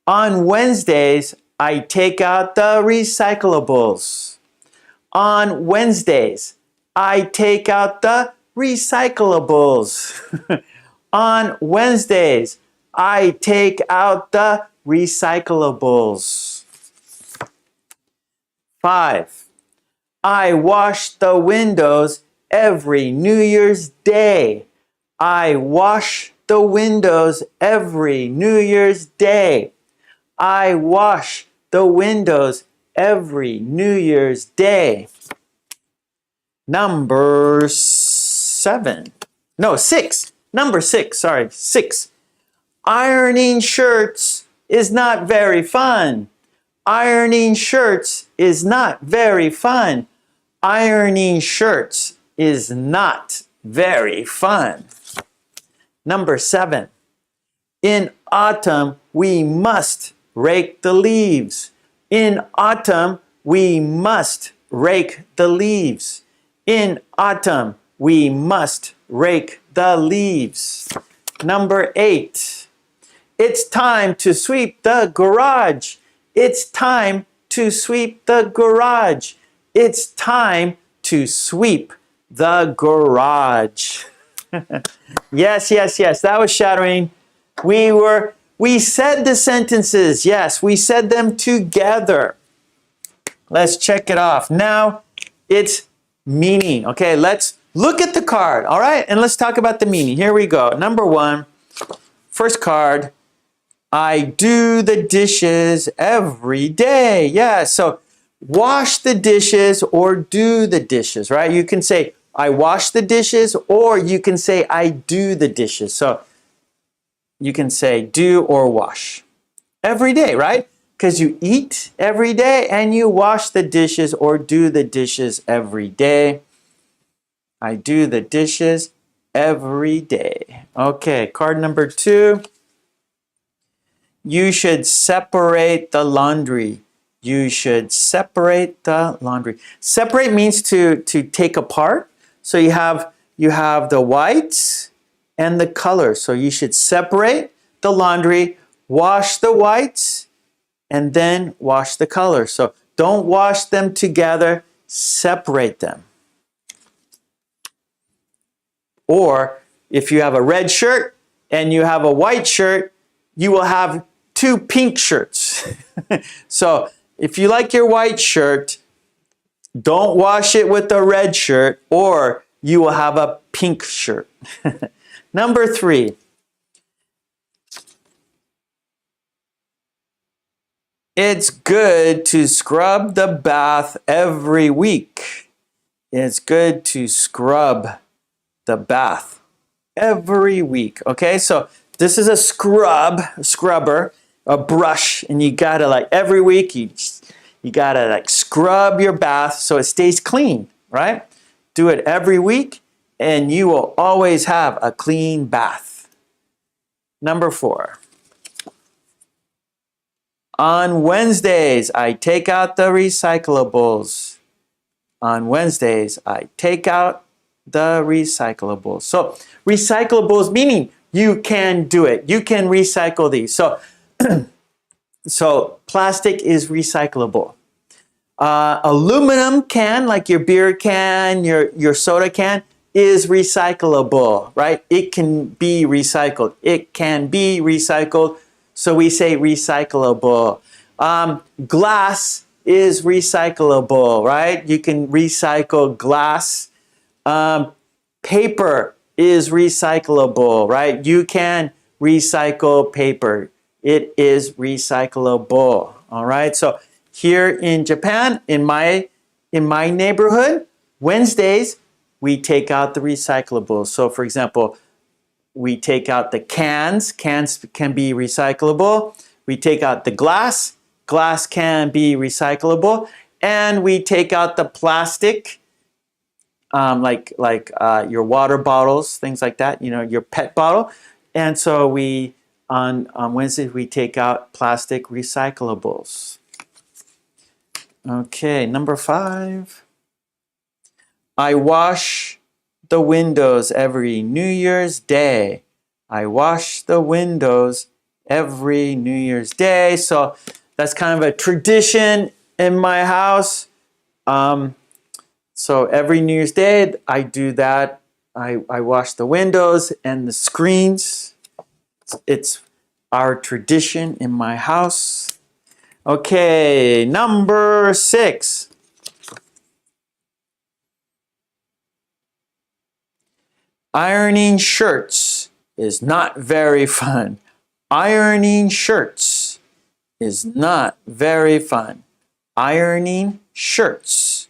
On Wednesdays, I take out the recyclables. On Wednesdays, I take out the recyclables. On Wednesdays, I take out the recyclables. 5. I wash the windows every New Year's Day. I wash the windows every New Year's Day. I wash the windows every New Year's Day. Number 7. No, 6. Number 6, sorry, 6. Ironing shirts is not very fun. Ironing shirts is not very fun. Ironing shirts is not very fun. Number 7. In autumn, we must rake the leaves. In autumn, we must rake the leaves. In autumn, we must rake the leaves. Number 8. It's time to sweep the garage. It's time to sweep the garage. It's time to sweep the garage. Yes, yes, yes. That was shadowing. We said the sentences. Yes, we said them together. Let's check it off. Now it's meaning. Okay, let's look at the card. All right, and let's talk about the meaning. Here we go. Number 1, first card. I do the dishes every day. Yeah, so wash the dishes or do the dishes, right? You can say I wash the dishes or you can say I do the dishes. So you can say do or wash every day, right? Because you eat every day and you wash the dishes or do the dishes every day. I do the dishes every day. Okay, card number 2. You should separate the laundry. You should separate the laundry. Separate means to take apart. So you have the whites and the colors. So you should separate the laundry, wash the whites, and then wash the colors. So don't wash them together, separate them. Or if you have a red shirt and you have a white shirt, you will have 2 pink shirts. So if you like your white shirt, don't wash it with a red shirt or you will have a pink shirt. Number 3. It's good to scrub the bath every week. It's good to scrub the bath every week. Okay, so this is a scrubber, a brush, and you gotta like every week you gotta like scrub your bath so it stays clean, right? Do it every week and you will always have a clean bath. Number 4. On Wednesdays, I take out the recyclables. On Wednesdays, I take out the recyclables. So recyclables meaning you can do it. You can recycle these. So, so plastic is recyclable. Aluminum can, like your beer can, your soda can, is recyclable, right? It can be recycled. It can be recycled. So we say recyclable. Glass is recyclable, right? You can recycle glass. Paper is recyclable, right? You can recycle paper. It is recyclable, all right? So here in Japan, in my neighborhood, Wednesdays, we take out the recyclables. So for example, we take out the cans. Cans can be recyclable. We take out the glass. Glass can be recyclable. And we take out the plastic, like your water bottles, things like that, you know, your pet bottle. And so we, on Wednesdays, we take out plastic recyclables. Okay, number 5. I wash the windows every New Year's Day. I wash the windows every New Year's Day. So that's kind of a tradition in my house. So every New Year's Day, I do that. I wash the windows and the screens. It's our tradition in my house. Okay, number 6. Ironing shirts is not very fun. Ironing shirts is not very fun. Ironing shirts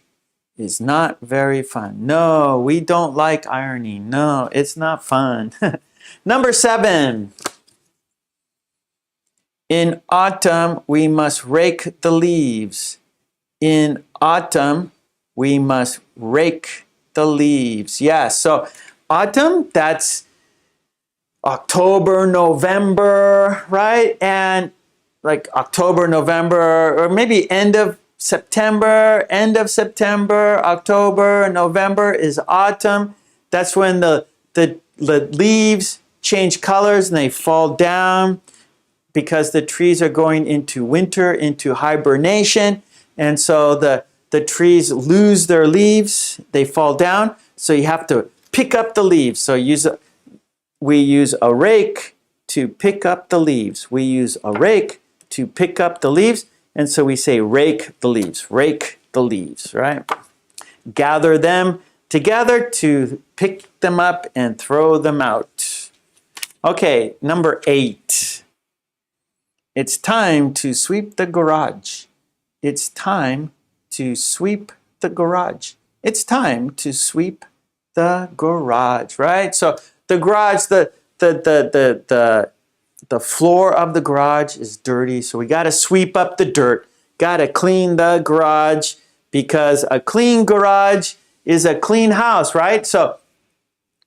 is not very fun. No, we don't like ironing. No, it's not fun. Number 7. In autumn, we must rake the leaves. In autumn, we must rake the leaves. Yes, so autumn, that's October, November, right? And like October, November, or maybe end of September, October, November is autumn. That's when the leaves change colors and they fall down because the trees are going into winter, into hibernation. And so the trees lose their leaves, they fall down. So you have to pick up the leaves. So we use a rake to pick up the leaves. We use a rake to pick up the leaves. And so we say rake the leaves, right? Gather them together to pick them up and throw them out. Okay, number 8. It's time to sweep the garage. It's time to sweep the garage. It's time to sweep the garage, right? So the garage, the floor of the garage is dirty, so we got to sweep up the dirt. Got to clean the garage because a clean garage is a clean house, right? So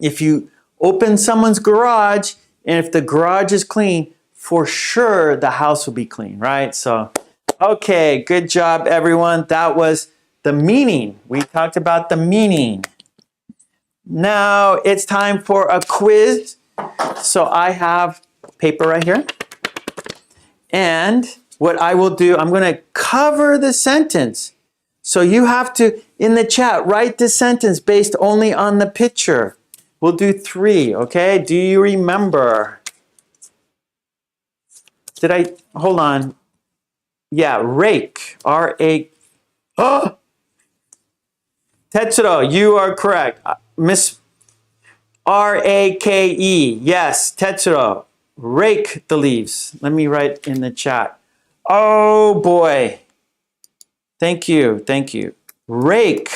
if you open someone's garage and if the garage is clean, for sure the house will be clean, right? So, okay, good job, everyone. That was the meaning. We talked about the meaning. Now it's time for a quiz. So I have paper right here. And what I will do, I'm going to cover the sentence. So you have to, in the chat, write the sentence based only on the picture. We'll do 3, okay? Do you remember? Hold on. Yeah, rake, R-A. Oh! Tetsuro, you are correct. Miss R-A-K-E. Yes, Tetsuro. Rake the leaves. Let me write in the chat. Oh boy. Thank you, thank you. Rake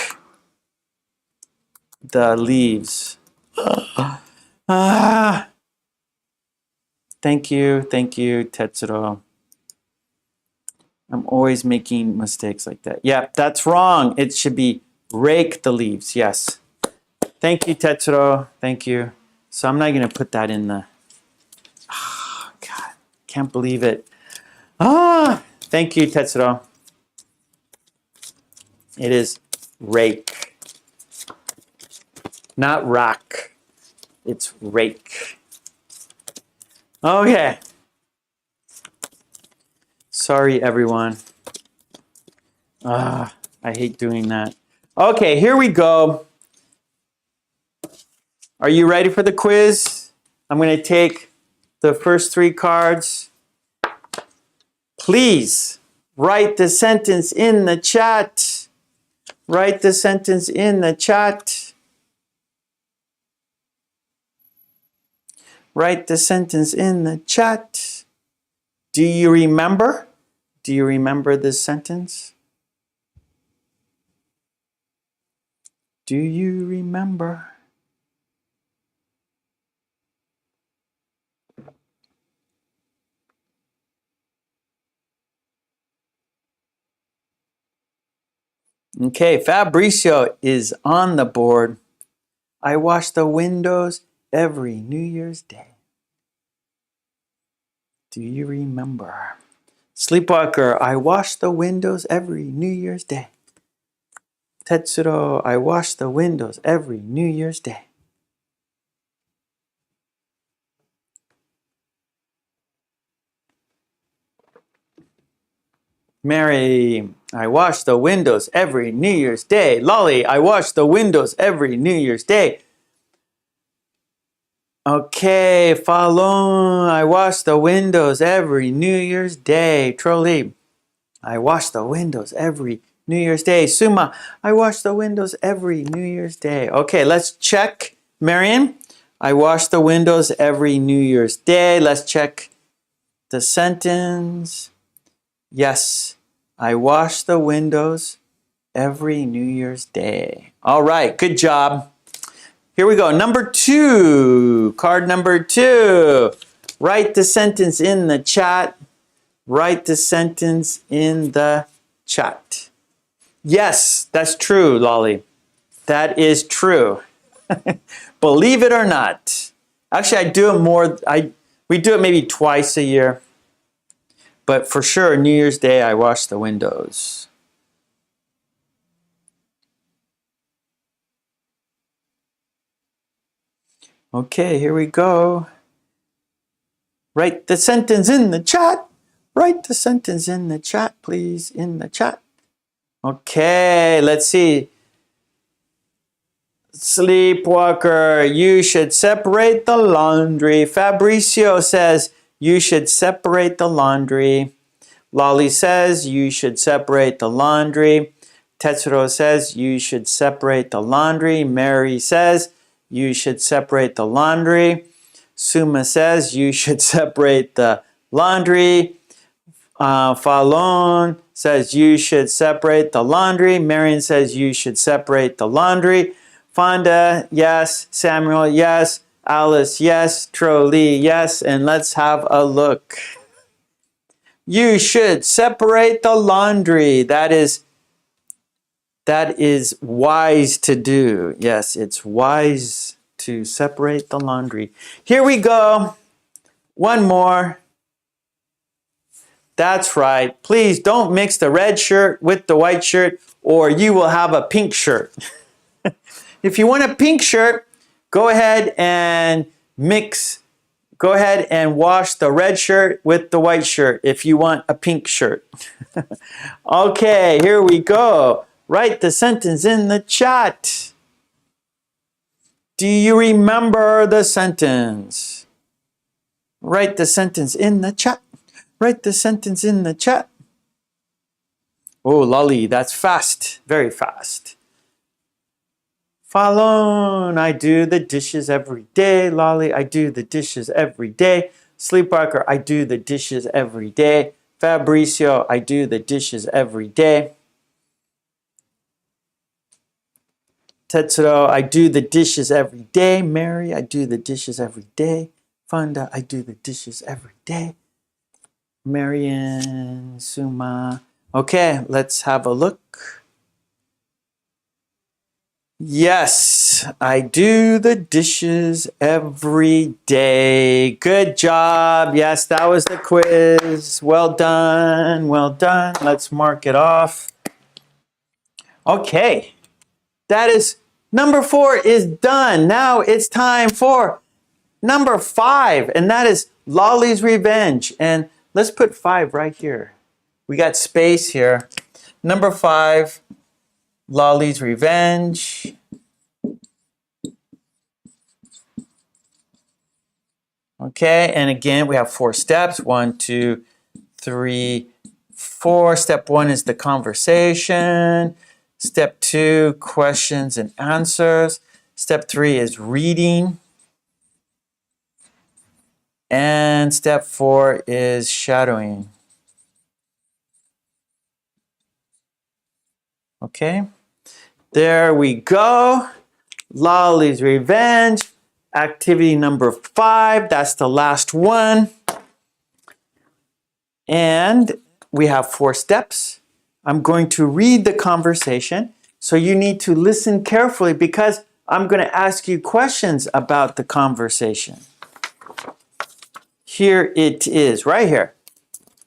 the leaves. Ah. Thank you, Tetsuro. I'm always making mistakes like that. Yeah, that's wrong. It should be rake the leaves. Yes. Thank you, Tetsuro. Thank you. So I'm not going to put that in the... Oh, God. Can't believe it. Thank you, Tetsuro. It is rake. Not rock. It's rake. Okay. Sorry, everyone. I hate doing that. Okay, here we go. Are you ready for the quiz? I'm going to take the first 3 cards. Please write the sentence in the chat. Write the sentence in the chat. Write the sentence in the chat. Do you remember? Do you remember this sentence? Do you remember? Okay, Fabricio is on the board. I wash the windows every New Year's Day. Do you remember? Sleepwalker, I wash the windows every New Year's Day. Tetsuro, I wash the windows every New Year's Day. Mary, I wash the windows every New Year's Day. Lolly, I wash the windows every New Year's Day. Okay, Falon, I wash the windows every New Year's Day. Trolley, I wash the windows every New Year's Day. Suma, I wash the windows every New Year's Day. Okay, let's check. Marion, I wash the windows every New Year's Day. Let's check the sentence. Yes, I wash the windows every New Year's Day. All right, good job. Here we go. Number 2, card number 2. Write the sentence in the chat. Write the sentence in the chat. Yes, that's true, Lolly. That is true. Believe it or not. Actually, I do it more. We do it maybe twice a year. But for sure, New Year's Day, I wash the windows. Okay, here we go. Write the sentence in the chat. Write the sentence in the chat, please, in the chat. Okay, let's see. Sleepwalker, you should separate the laundry. Fabricio says, you should separate the laundry. Lolly says, you should separate the laundry. Tetsuro says, you should separate the laundry. Mary says, you should separate the laundry. Suma says, you should separate the laundry. Falon says, you should separate the laundry. Marion says, you should separate the laundry. Fonda, yes. Samuel, yes. Alice, yes. Trolley, yes. And let's have a look. You should separate the laundry. That is wise to do. Yes, it's wise to separate the laundry. Here we go. One more. That's right. Please don't mix the red shirt with the white shirt or you will have a pink shirt. If you want a pink shirt, go ahead and go ahead and wash the red shirt with the white shirt if you want a pink shirt. Okay, here we go. Write the sentence in the chat. Do you remember the sentence? Write the sentence in the chat. Write the sentence in the chat. Oh, Lolly, that's fast. Very fast. Falon, I do the dishes every day. Lolly, I do the dishes every day. Sleepwalker, I do the dishes every day. Fabricio, I do the dishes every day. Tetsuro, I do the dishes every day. Mary, I do the dishes every day. Funda, I do the dishes every day. Marian, Suma. Okay, let's have a look. Yes, I do the dishes every day. Good job. Yes, that was the quiz. Well done. Well done. Let's mark it off. Okay, that is number 4 is done. Now it's time for number 5, and that is Lolly's Revenge. And let's put 5 right here. We got space here. Number 5, Lolly's Revenge. Okay, and again, we have 4 steps. 1, 2, 3, 4. Step 1 is the conversation. Step 2, questions and answers. Step 3 is reading. And step 4 is shadowing. Okay, there we go. Lolly's Revenge. Activity number 5, that's the last one. And we have 4 steps. I'm going to read the conversation. So you need to listen carefully because I'm going to ask you questions about the conversation. Here it is, right here.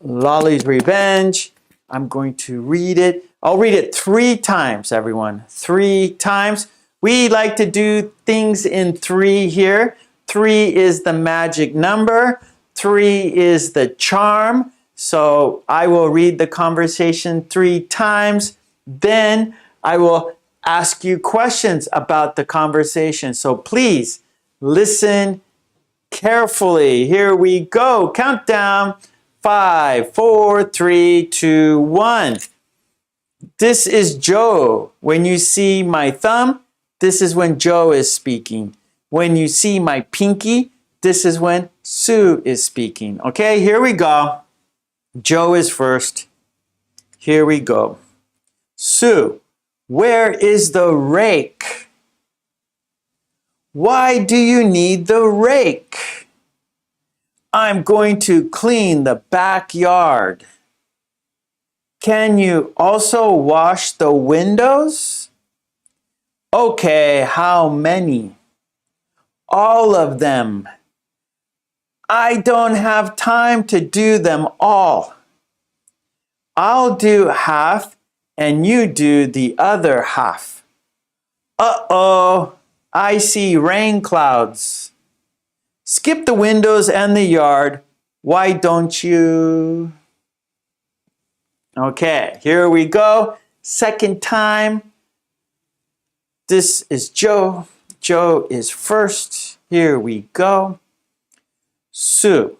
Lolly's Revenge. I'm going to read it. I'll read it 3 times, everyone. 3 times. We like to do things in 3 here. 3 is the magic number. 3 is the charm. So I will read the conversation 3 times. Then I will ask you questions about the conversation. So please listen carefully. Here we go. Countdown. 5, 4, 3, 2, 1. This is Joe. When you see my thumb, this is when Joe is speaking. When you see my pinky, this is when Sue is speaking. Okay, here we go. Joe is first. Here we go. Sue, where is the rake? Why do you need the rake? I'm going to clean the backyard. Can you also wash the windows? Okay, how many? All of them. I don't have time to do them all. I'll do half and you do the other half. Uh-oh, I see rain clouds. Skip the windows and the yard. Why don't you? Okay, here we go. Second time. This is Joe. Joe is first. Here we go. Sue,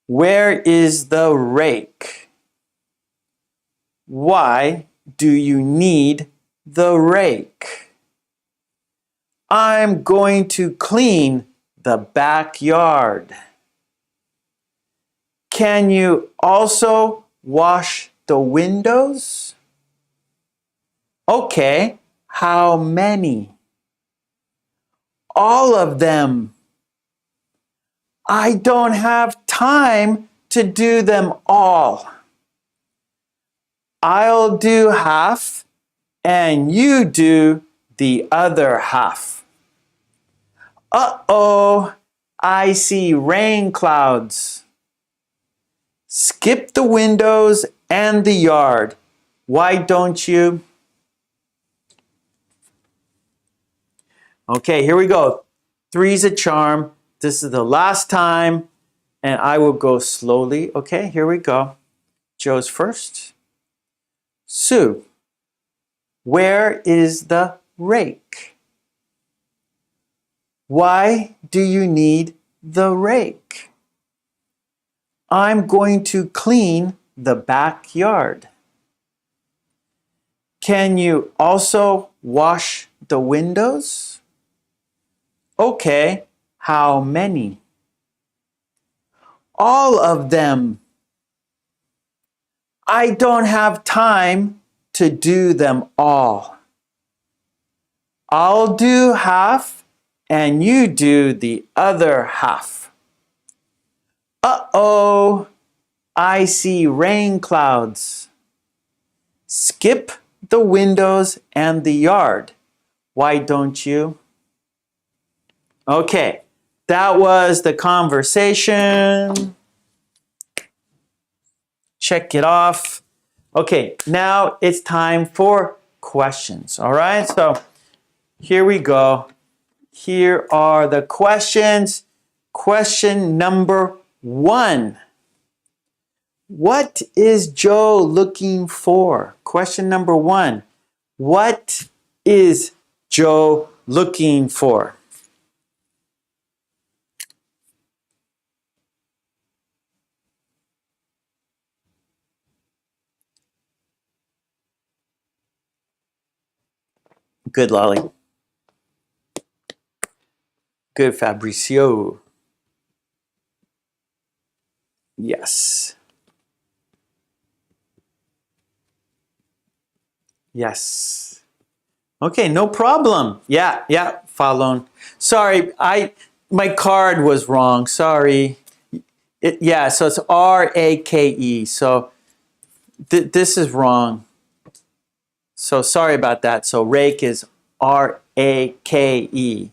where is the rake? Why do you need the rake? I'm going to clean the backyard. Can you also wash the windows? Okay, how many? All of them. I don't have time to do them all. I'll do half and you do the other half. Uh-oh, I see rain clouds. Skip the windows and the yard. Why don't you? Okay, here we go. 3's a charm. This is the last time, and I will go slowly. Okay, here we go. Joe's first. Sue, where is the rake? Why do you need the rake? I'm going to clean the backyard. Can you also wash the windows? Okay, how many? All of them. I don't have time to do them all. I'll do half and you do the other half. Uh-oh, I see rain clouds. Skip the windows and the yard. Why don't you? Okay, that was the conversation. Check it off. Okay, now it's time for questions. All right, so here we go. Here are the questions. Question number 1. What is Joe looking for? Question number 1. What is Joe looking for? Good, Lolly. Good, Fabricio. Yes. Yes. Okay, no problem. Yeah, Falon. Sorry, my card was wrong. Sorry. So it's R-A-K-E. So this is wrong. So sorry about that. So rake is R-A-K-E.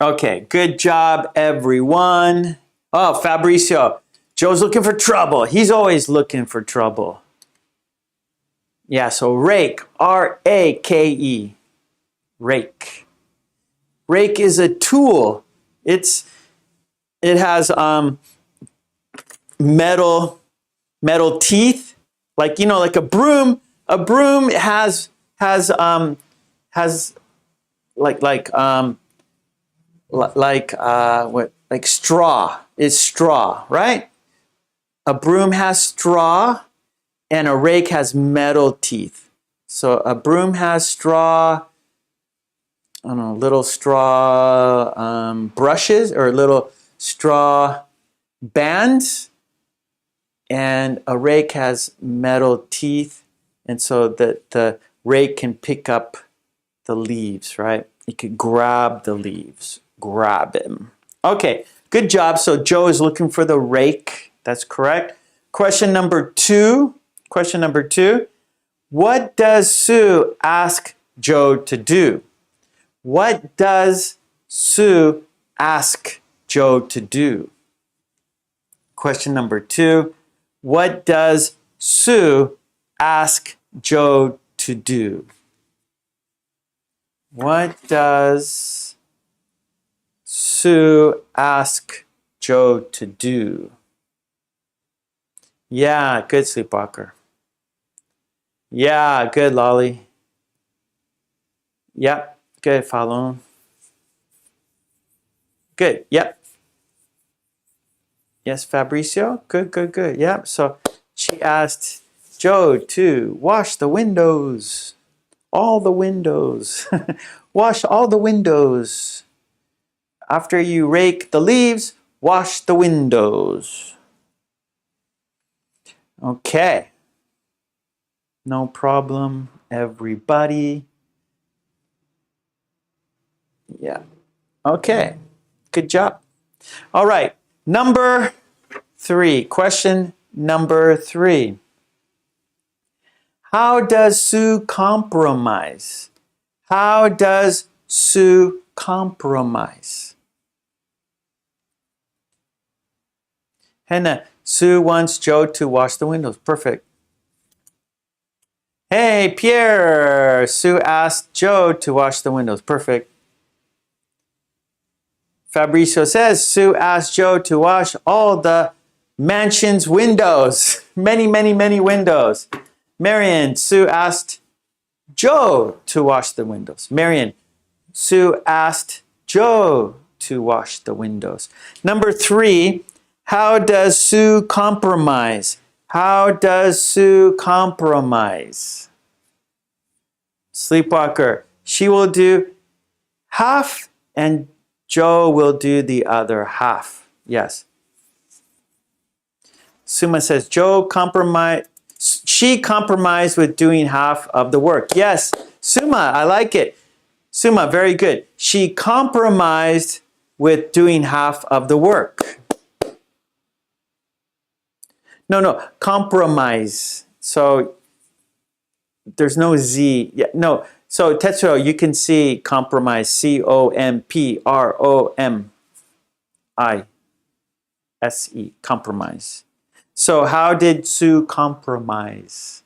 Okay, good job, everyone. Oh, Fabricio, Joe's looking for trouble. He's always looking for trouble. Yeah, so rake, R-A-K-E, rake. Rake is a tool. It has metal teeth, like like a broom. A broom has like straw. Is straw, right? A broom has straw and a rake has metal teeth. So a broom has straw, I don't know, little straw brushes or little straw bands, and a rake has metal teeth, and so that the rake can pick up the leaves, right? It could grab the leaves, grab him. Okay, good job. So Joe is looking for the rake. That's correct. Question number 2. Question number 2. What does Sue ask Joe to do? What does Sue ask Joe to do? Question number 2. What does Sue ask Joe to do? What does Sue ask Joe to do? Yeah, good, Sleepwalker. Yeah, good, Lolly. Yep, good, Falon. Good, yep. Yes, Fabricio. Good. Yep. So she asked Joe to wash the windows. All the windows. Wash all the windows. After you rake the leaves, wash the windows. Okay. No problem, everybody. Yeah. Okay. Good job. All right. Number 3. Question number 3. How does Sue compromise? How does Sue compromise? Hannah, Sue wants Joe to wash the windows. Perfect. Hey, Pierre, Sue asked Joe to wash the windows. Perfect. Fabricio says, Sue asked Joe to wash all the mansion's windows. Many windows. Marion, Sue asked Joe to wash the windows. Marion, Sue asked Joe to wash the windows. Number 3, how does Sue compromise? How does Sue compromise? Sleepwalker, she will do half and Joe will do the other half. Yes. Suma says, she compromised with doing half of the work. Yes, Suma, I like it. Suma, very good. She compromised with doing half of the work. No, compromise. So there's no Z. Yeah, no. So Tetsuro, you can see compromise. C-O-M-P-R-O-M-I-S-E. Compromise. So how did Sue compromise?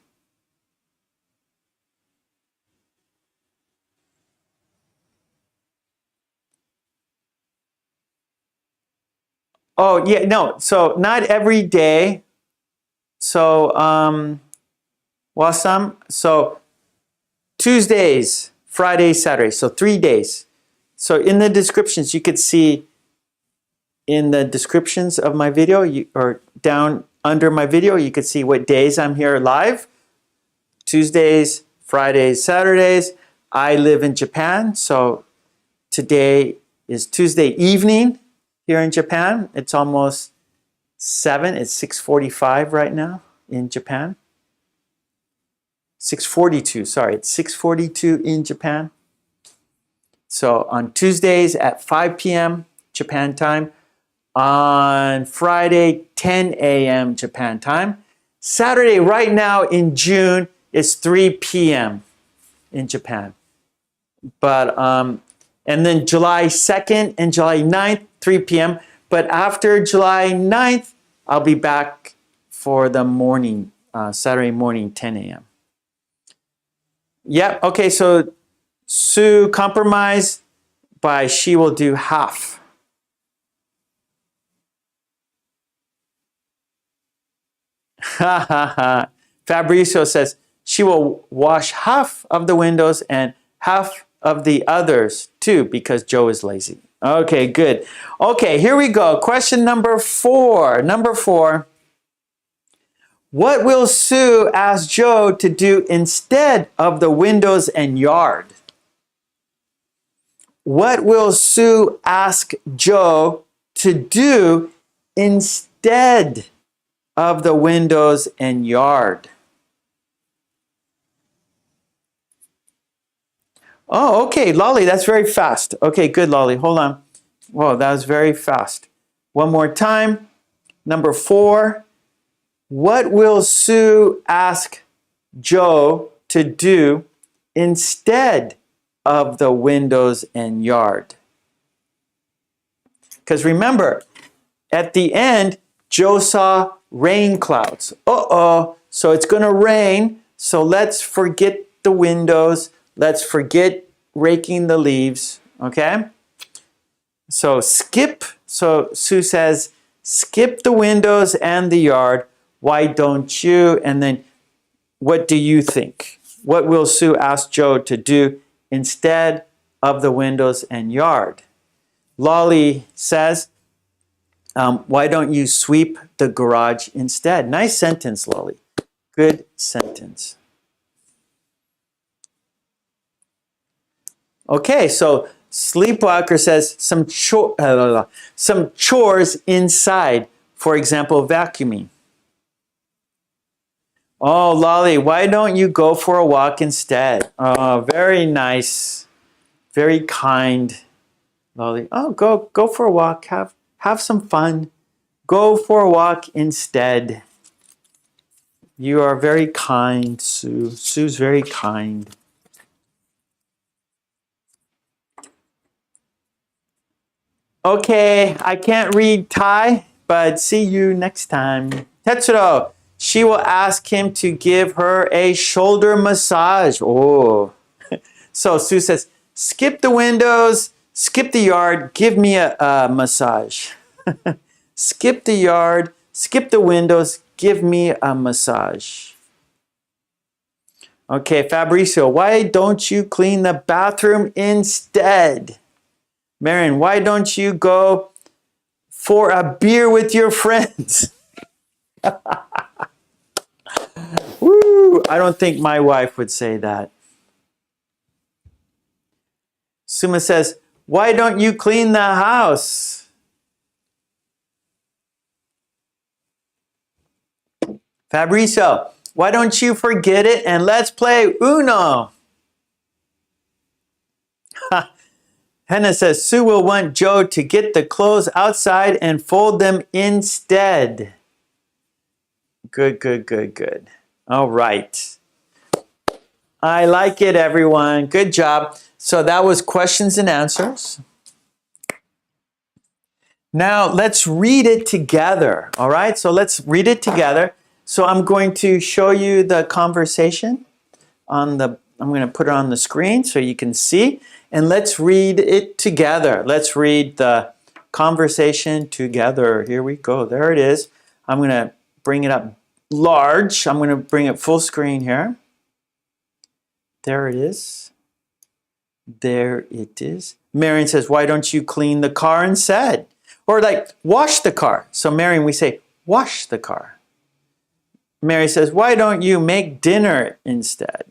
Oh, yeah, no. So not every day. So, Wasam. So Tuesdays, Fridays, Saturdays. So 3 days. So in the descriptions, you could see in the descriptions of my video, or down under my video, you could see what days I'm here live. Tuesdays, Fridays, Saturdays. I live in Japan, so today is Tuesday evening here in Japan. It's almost 7. It's 6:45 right now in Japan. 6:42, sorry. It's 6:42 in Japan. So on Tuesdays at 5 p.m. Japan time. On Friday, 10 a.m. Japan time. Saturday, right now in June, is 3 p.m. in Japan. But, and then July 2nd and July 9th, 3 p.m. But after July 9th, I'll be back for the morning, Saturday morning, 10 a.m. Yep, okay, so Sue compromised by she will do half. Fabrizio says she will wash half of the windows and half of the others too because Joe is lazy. Okay, good. Okay, here we go. Question number 4. Number 4. What will Sue ask Joe to do instead of the windows and yard? What will Sue ask Joe to do instead of the windows and yard? Oh, okay, Lolly, that's very fast. Okay, good, Lolly. Hold on. Whoa, that was very fast. One more time. Number 4. What will Sue ask Joe to do instead of the windows and yard? Because remember, at the end, Joe saw rain clouds. Uh-oh, so it's going to rain. So let's forget the windows. Let's forget raking the leaves, okay? So skip. So Sue says, skip the windows and the yard. Why don't you? And then what do you think? What will Sue ask Joe to do instead of the windows and yard? Lolly says, why don't you sweep the garage instead? Nice sentence, Lolly. Good sentence. Okay, so Sleepwalker says some chores inside, for example, vacuuming. Oh, Lolly, why don't you go for a walk instead? Oh, very nice. Very kind, Lolly. Oh, go for a walk. Have some fun. Go for a walk instead. You are very kind, Sue. Sue's very kind. Okay, I can't read Thai, but see you next time. Tetsuro, she will ask him to give her a shoulder massage. Oh. So Sue says, skip the windows, skip the yard, give me a massage. Skip the yard, skip the windows, give me a massage. Okay, Fabrizio, why don't you clean the bathroom instead? Marion, why don't you go for a beer with your friends? Woo, I don't think my wife would say that. Suma says, why don't you clean the house? Fabrizio, why don't you forget it and let's play Uno? Henna says, Sue will want Joe to get the clothes outside and fold them instead. Good, good, good, good. All right. I like it, everyone. Good job. So that was questions and answers. Now let's read it together. All right, so let's read it together. So I'm going to show you the conversation I'm going to put it on the screen so you can see. And let's read it together. Let's read the conversation together. Here we go. There it is. I'm going to bring it up large. I'm going to bring it full screen here. There it is. There it is. Marion says, why don't you clean the car instead? Or like, wash the car. So Marion, we say, wash the car. Mary says, why don't you make dinner instead?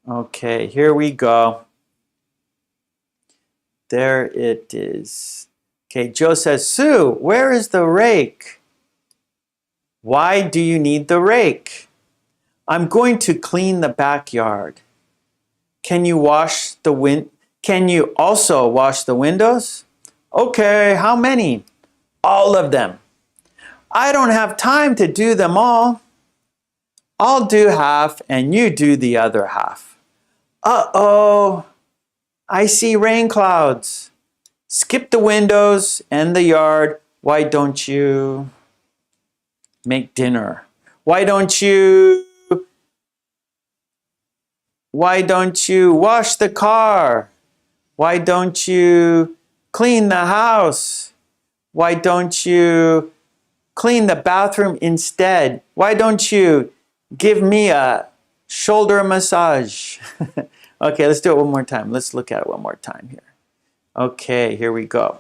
Okay, here we go. There it is. Okay, Joe says, Sue, where is the rake? Why do you need the rake? I'm going to clean the backyard. Can you also wash the windows? Okay, how many? All of them. I don't have time to do them all. I'll do half and you do the other half. Uh-oh, I see rain clouds. Skip the windows and the yard. Why don't you make dinner? Why don't you wash the car? Why don't you clean the house? Why don't you clean the bathroom instead? Why don't you give me a shoulder massage? Okay, let's do it one more time. Let's look at it one more time here. Okay, here we go.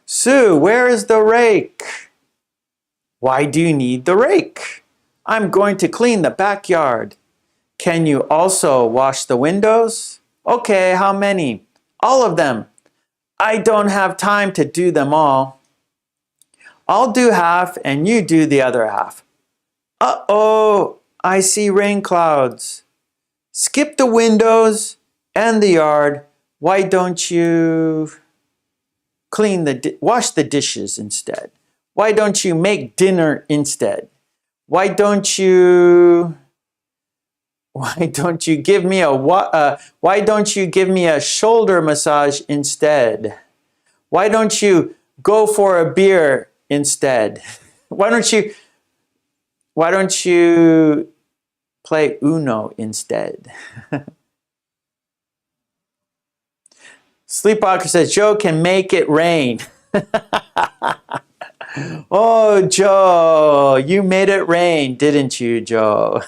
Sue, where is the rake? Why do you need the rake? I'm going to clean the backyard. Can you also wash the windows? Okay, how many? All of them. I don't have time to do them all. I'll do half and you do the other half. Uh-oh, I see rain clouds. Skip the windows and the yard. Why don't you wash the dishes instead? Why don't you make dinner instead? Why don't you give me a shoulder massage instead? Why don't you go for a beer instead? Why don't you play Uno instead? Sleepwalker says, Joe can make it rain. Oh, Joe, you made it rain, didn't you, Joe?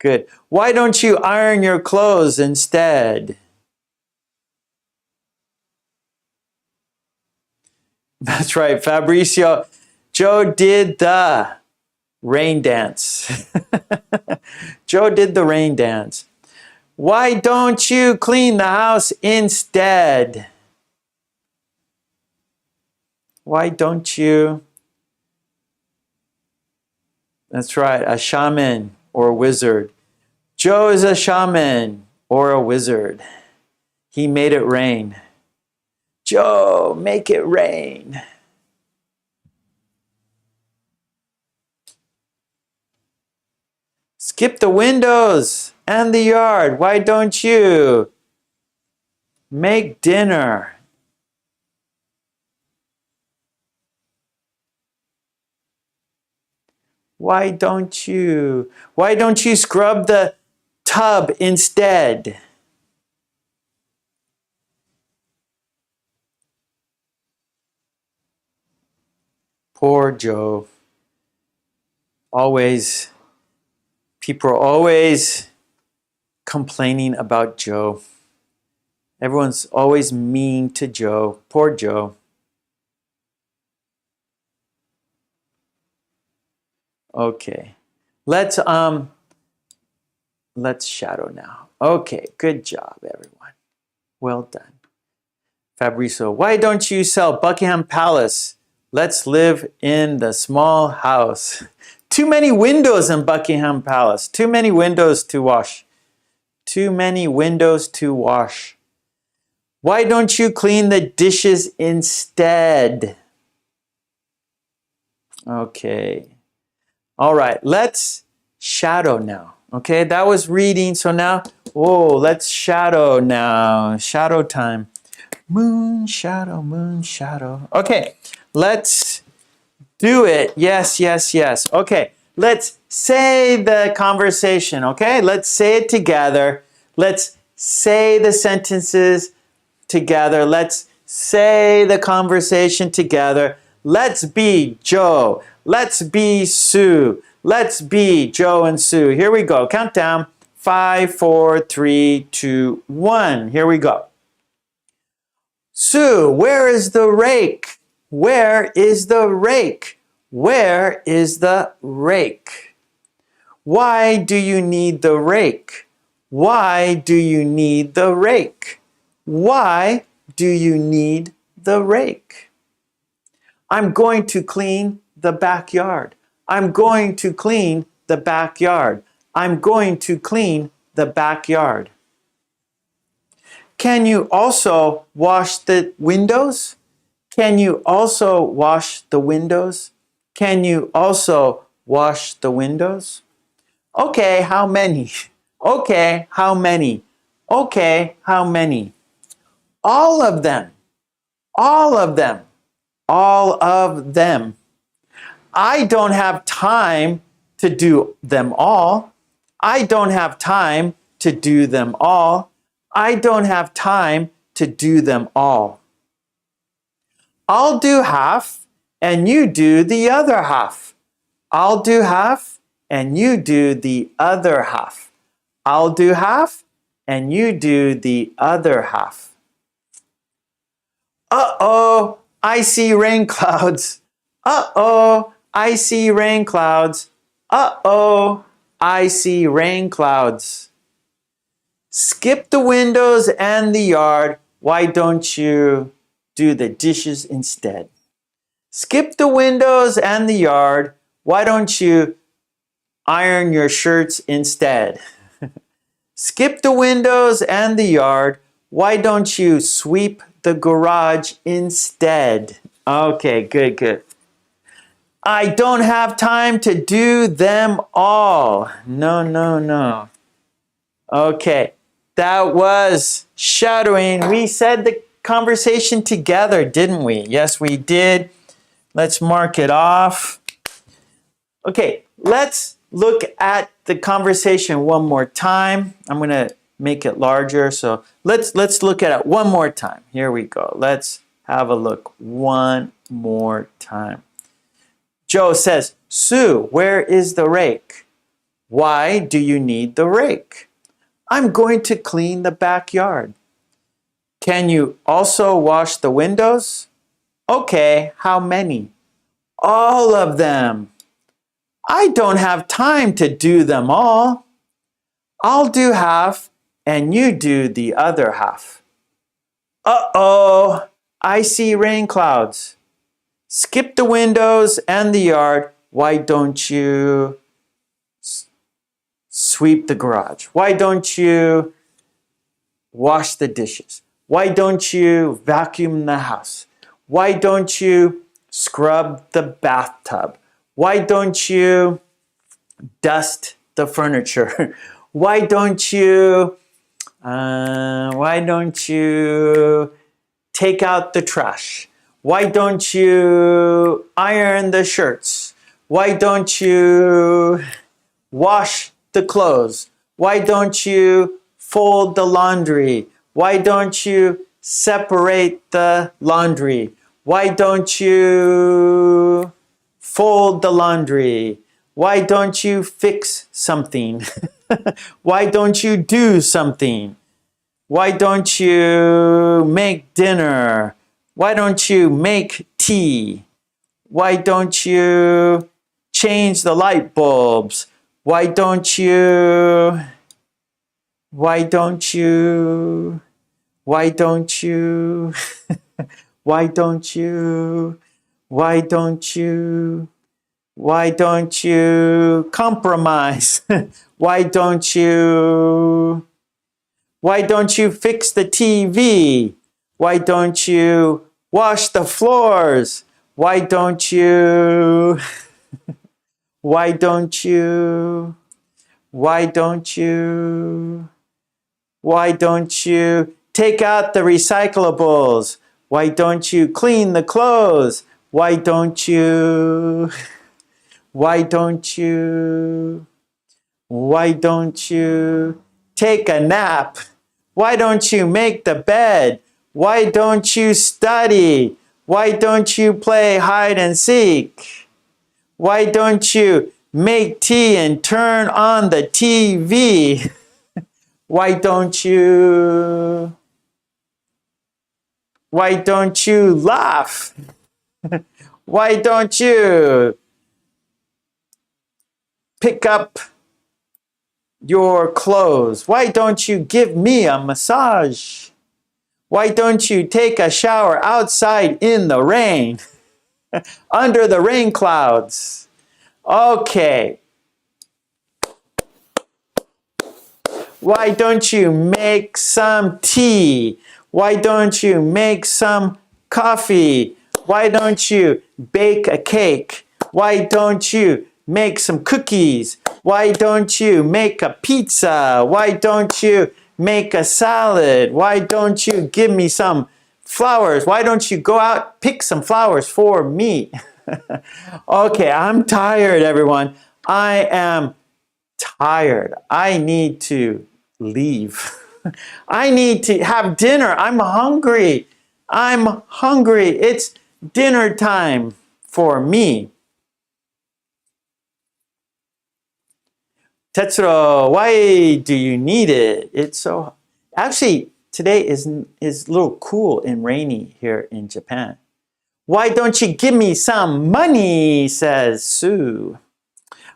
Good. Why don't you iron your clothes instead? That's right, Fabricio. Joe did the rain dance. Joe did the rain dance. Why don't you clean the house instead? Why don't you? That's right, a shaman or a wizard. Joe is a shaman or a wizard. He made it rain. Joe, make it rain. Skip the windows and the yard. Why don't you make dinner? Why don't you scrub the tub instead? Poor Joe. People are always complaining about Joe. Everyone's always mean to Joe. Poor Joe. Okay. Let's shadow now. Okay, good job, everyone. Well done. Fabrizio, why don't you sell Buckingham Palace Let's live in the small house. Too many windows in Buckingham Palace. Too many windows to wash. Too many windows to wash. Why don't you clean the dishes instead? Okay. All right, let's shadow now. Okay, that was reading. So now, let's shadow now. Shadow time. Moon shadow, moon shadow. Okay, let's do it. Yes, yes, yes. Okay, let's say the conversation. Okay, let's say it together. Let's say the sentences together. Let's say the conversation together. Let's be Joe. Let's be Sue. Let's be Joe and Sue. Here we go. Countdown. 5, 4, 3, 2, 1. Here we go. Sue, where is the rake? Where is the rake? Where is the rake? Why do you need the rake? Why do you need the rake? Why do you need the rake? I'm going to clean the backyard. I'm going to clean the backyard. I'm going to clean the backyard. Can you also wash the windows? Can you also wash the windows? Can you also wash the windows? Okay, how many? Okay, how many? Okay, how many? All of them. All of them. All of them. I don't have time to do them all. I don't have time to do them all. I don't have time to do them all. I'll do half and you do the other half. I'll do half and you do the other half. I'll do half and you do the other half. Uh-oh, I see rain clouds. Uh-oh, I see rain clouds. Uh-oh, I see rain clouds. Skip the windows and the yard. Why don't you do the dishes instead? Skip the windows and the yard. Why don't you iron your shirts instead? Skip the windows and the yard. Why don't you sweep the garage instead? Okay, good, good. I don't have time to do them all. No, no, no. Okay, that was shadowing. We said the conversation together, didn't we? Yes, we did. Let's mark it off. Okay, let's look at the conversation one more time. I'm going to make it larger. So let's look at it one more time. Here we go. Let's have a look one more time. Joe says, Sue, where is the rake? Why do you need the rake? I'm going to clean the backyard. Can you also wash the windows? Okay, how many? All of them. I don't have time to do them all. I'll do half and you do the other half. Uh-oh, I see rain clouds. Skip the windows and the yard. Why don't you sweep the garage? Why don't you wash the dishes? Why don't you vacuum the house? Why don't you scrub the bathtub? Why don't you dust the furniture? Why don't you take out the trash? Why don't you iron the shirts? Why don't you wash the clothes? Why don't you fold the laundry? Why don't you separate the laundry? Why don't you fold the laundry? Why don't you fix something? Why don't you do something? Why don't you make dinner? Why don't you make tea? Why don't you change the light bulbs? Why don't you? Why don't you? Why don't you? Why don't you? Why don't you compromise? Why don't you fix the TV? Why don't you wash the floors? Why don't you why don't you take out the recyclables? Why don't you clean the clothes? Why don't you take a nap? Why don't you make the bed? Why don't you study? Why don't you play hide and seek? Why don't you make tea and turn on the TV? Why don't you laugh? Why don't you pick up your clothes? Why don't you give me a massage? Why don't you take a shower outside in the rain, under the rain clouds? Okay. Why don't you make some tea? Why don't you make some coffee? Why don't you bake a cake? Why don't you make some cookies? Why don't you make a pizza? Why don't you make a salad? Why don't you give me some flowers? Why don't you go out, pick some flowers for me? Okay, I'm tired, everyone. I am tired. I need to leave. I need to have dinner. I'm hungry. It's dinner time for me. Tetsuro, why do you need it? It's so... Actually, today is a little cool and rainy here in Japan. Why don't you give me some money, says Sue.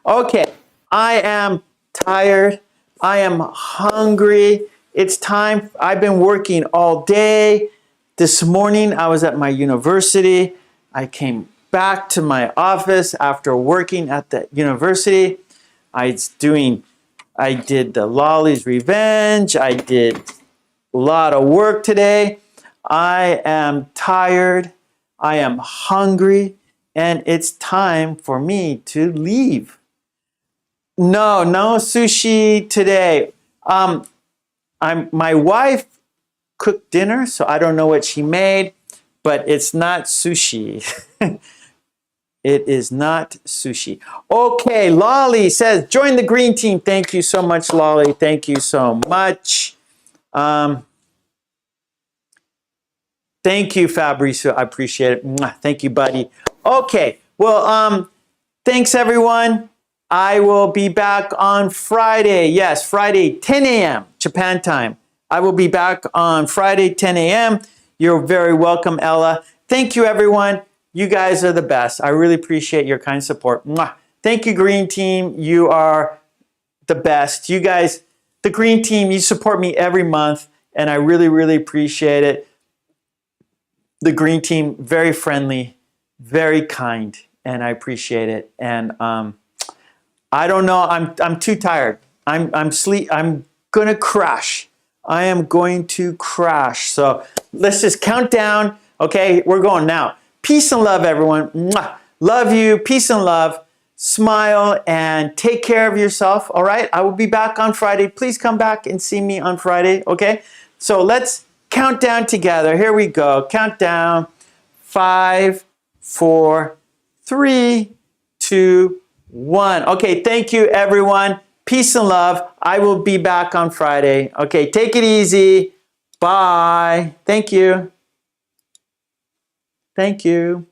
Okay, I am tired. I am hungry. It's time. I've been working all day. This morning, I was at my university. I came back to my office after working at the university. I did the Lolly's Revenge. I did a lot of work today. I am tired. I am hungry. And it's time for me to leave. No sushi today. My wife cooked dinner, so I don't know what she made, but it's not sushi. It is not sushi. Okay, Lolly says, join the green team. Thank you so much, Lolly. Thank you so much. Thank you, Fabrizio. I appreciate it. Mwah. Thank you, buddy. Okay, well, thanks, everyone. I will be back on Friday. Yes, Friday, 10 a.m. Japan time. I will be back on Friday, 10 a.m. You're very welcome, Ella. Thank you, everyone. You guys are the best. I really appreciate your kind support. Mwah. Thank you, Green Team. You are the best. You guys, the Green Team, you support me every month, and I really, really appreciate it. The Green Team, very friendly, very kind, and I appreciate it. And I don't know. I'm too tired. I'm gonna crash. I am going to crash. So let's just count down. Okay, we're going now. Peace and love, everyone. Mwah. Love you. Peace and love. Smile and take care of yourself. All right. I will be back on Friday. Please come back and see me on Friday. Okay. So let's count down together. Here we go. Countdown. 5, 4, 3, 2, 1. Okay, thank you, everyone. Peace and love. I will be back on Friday. Okay, take it easy. Bye. Thank you. Thank you.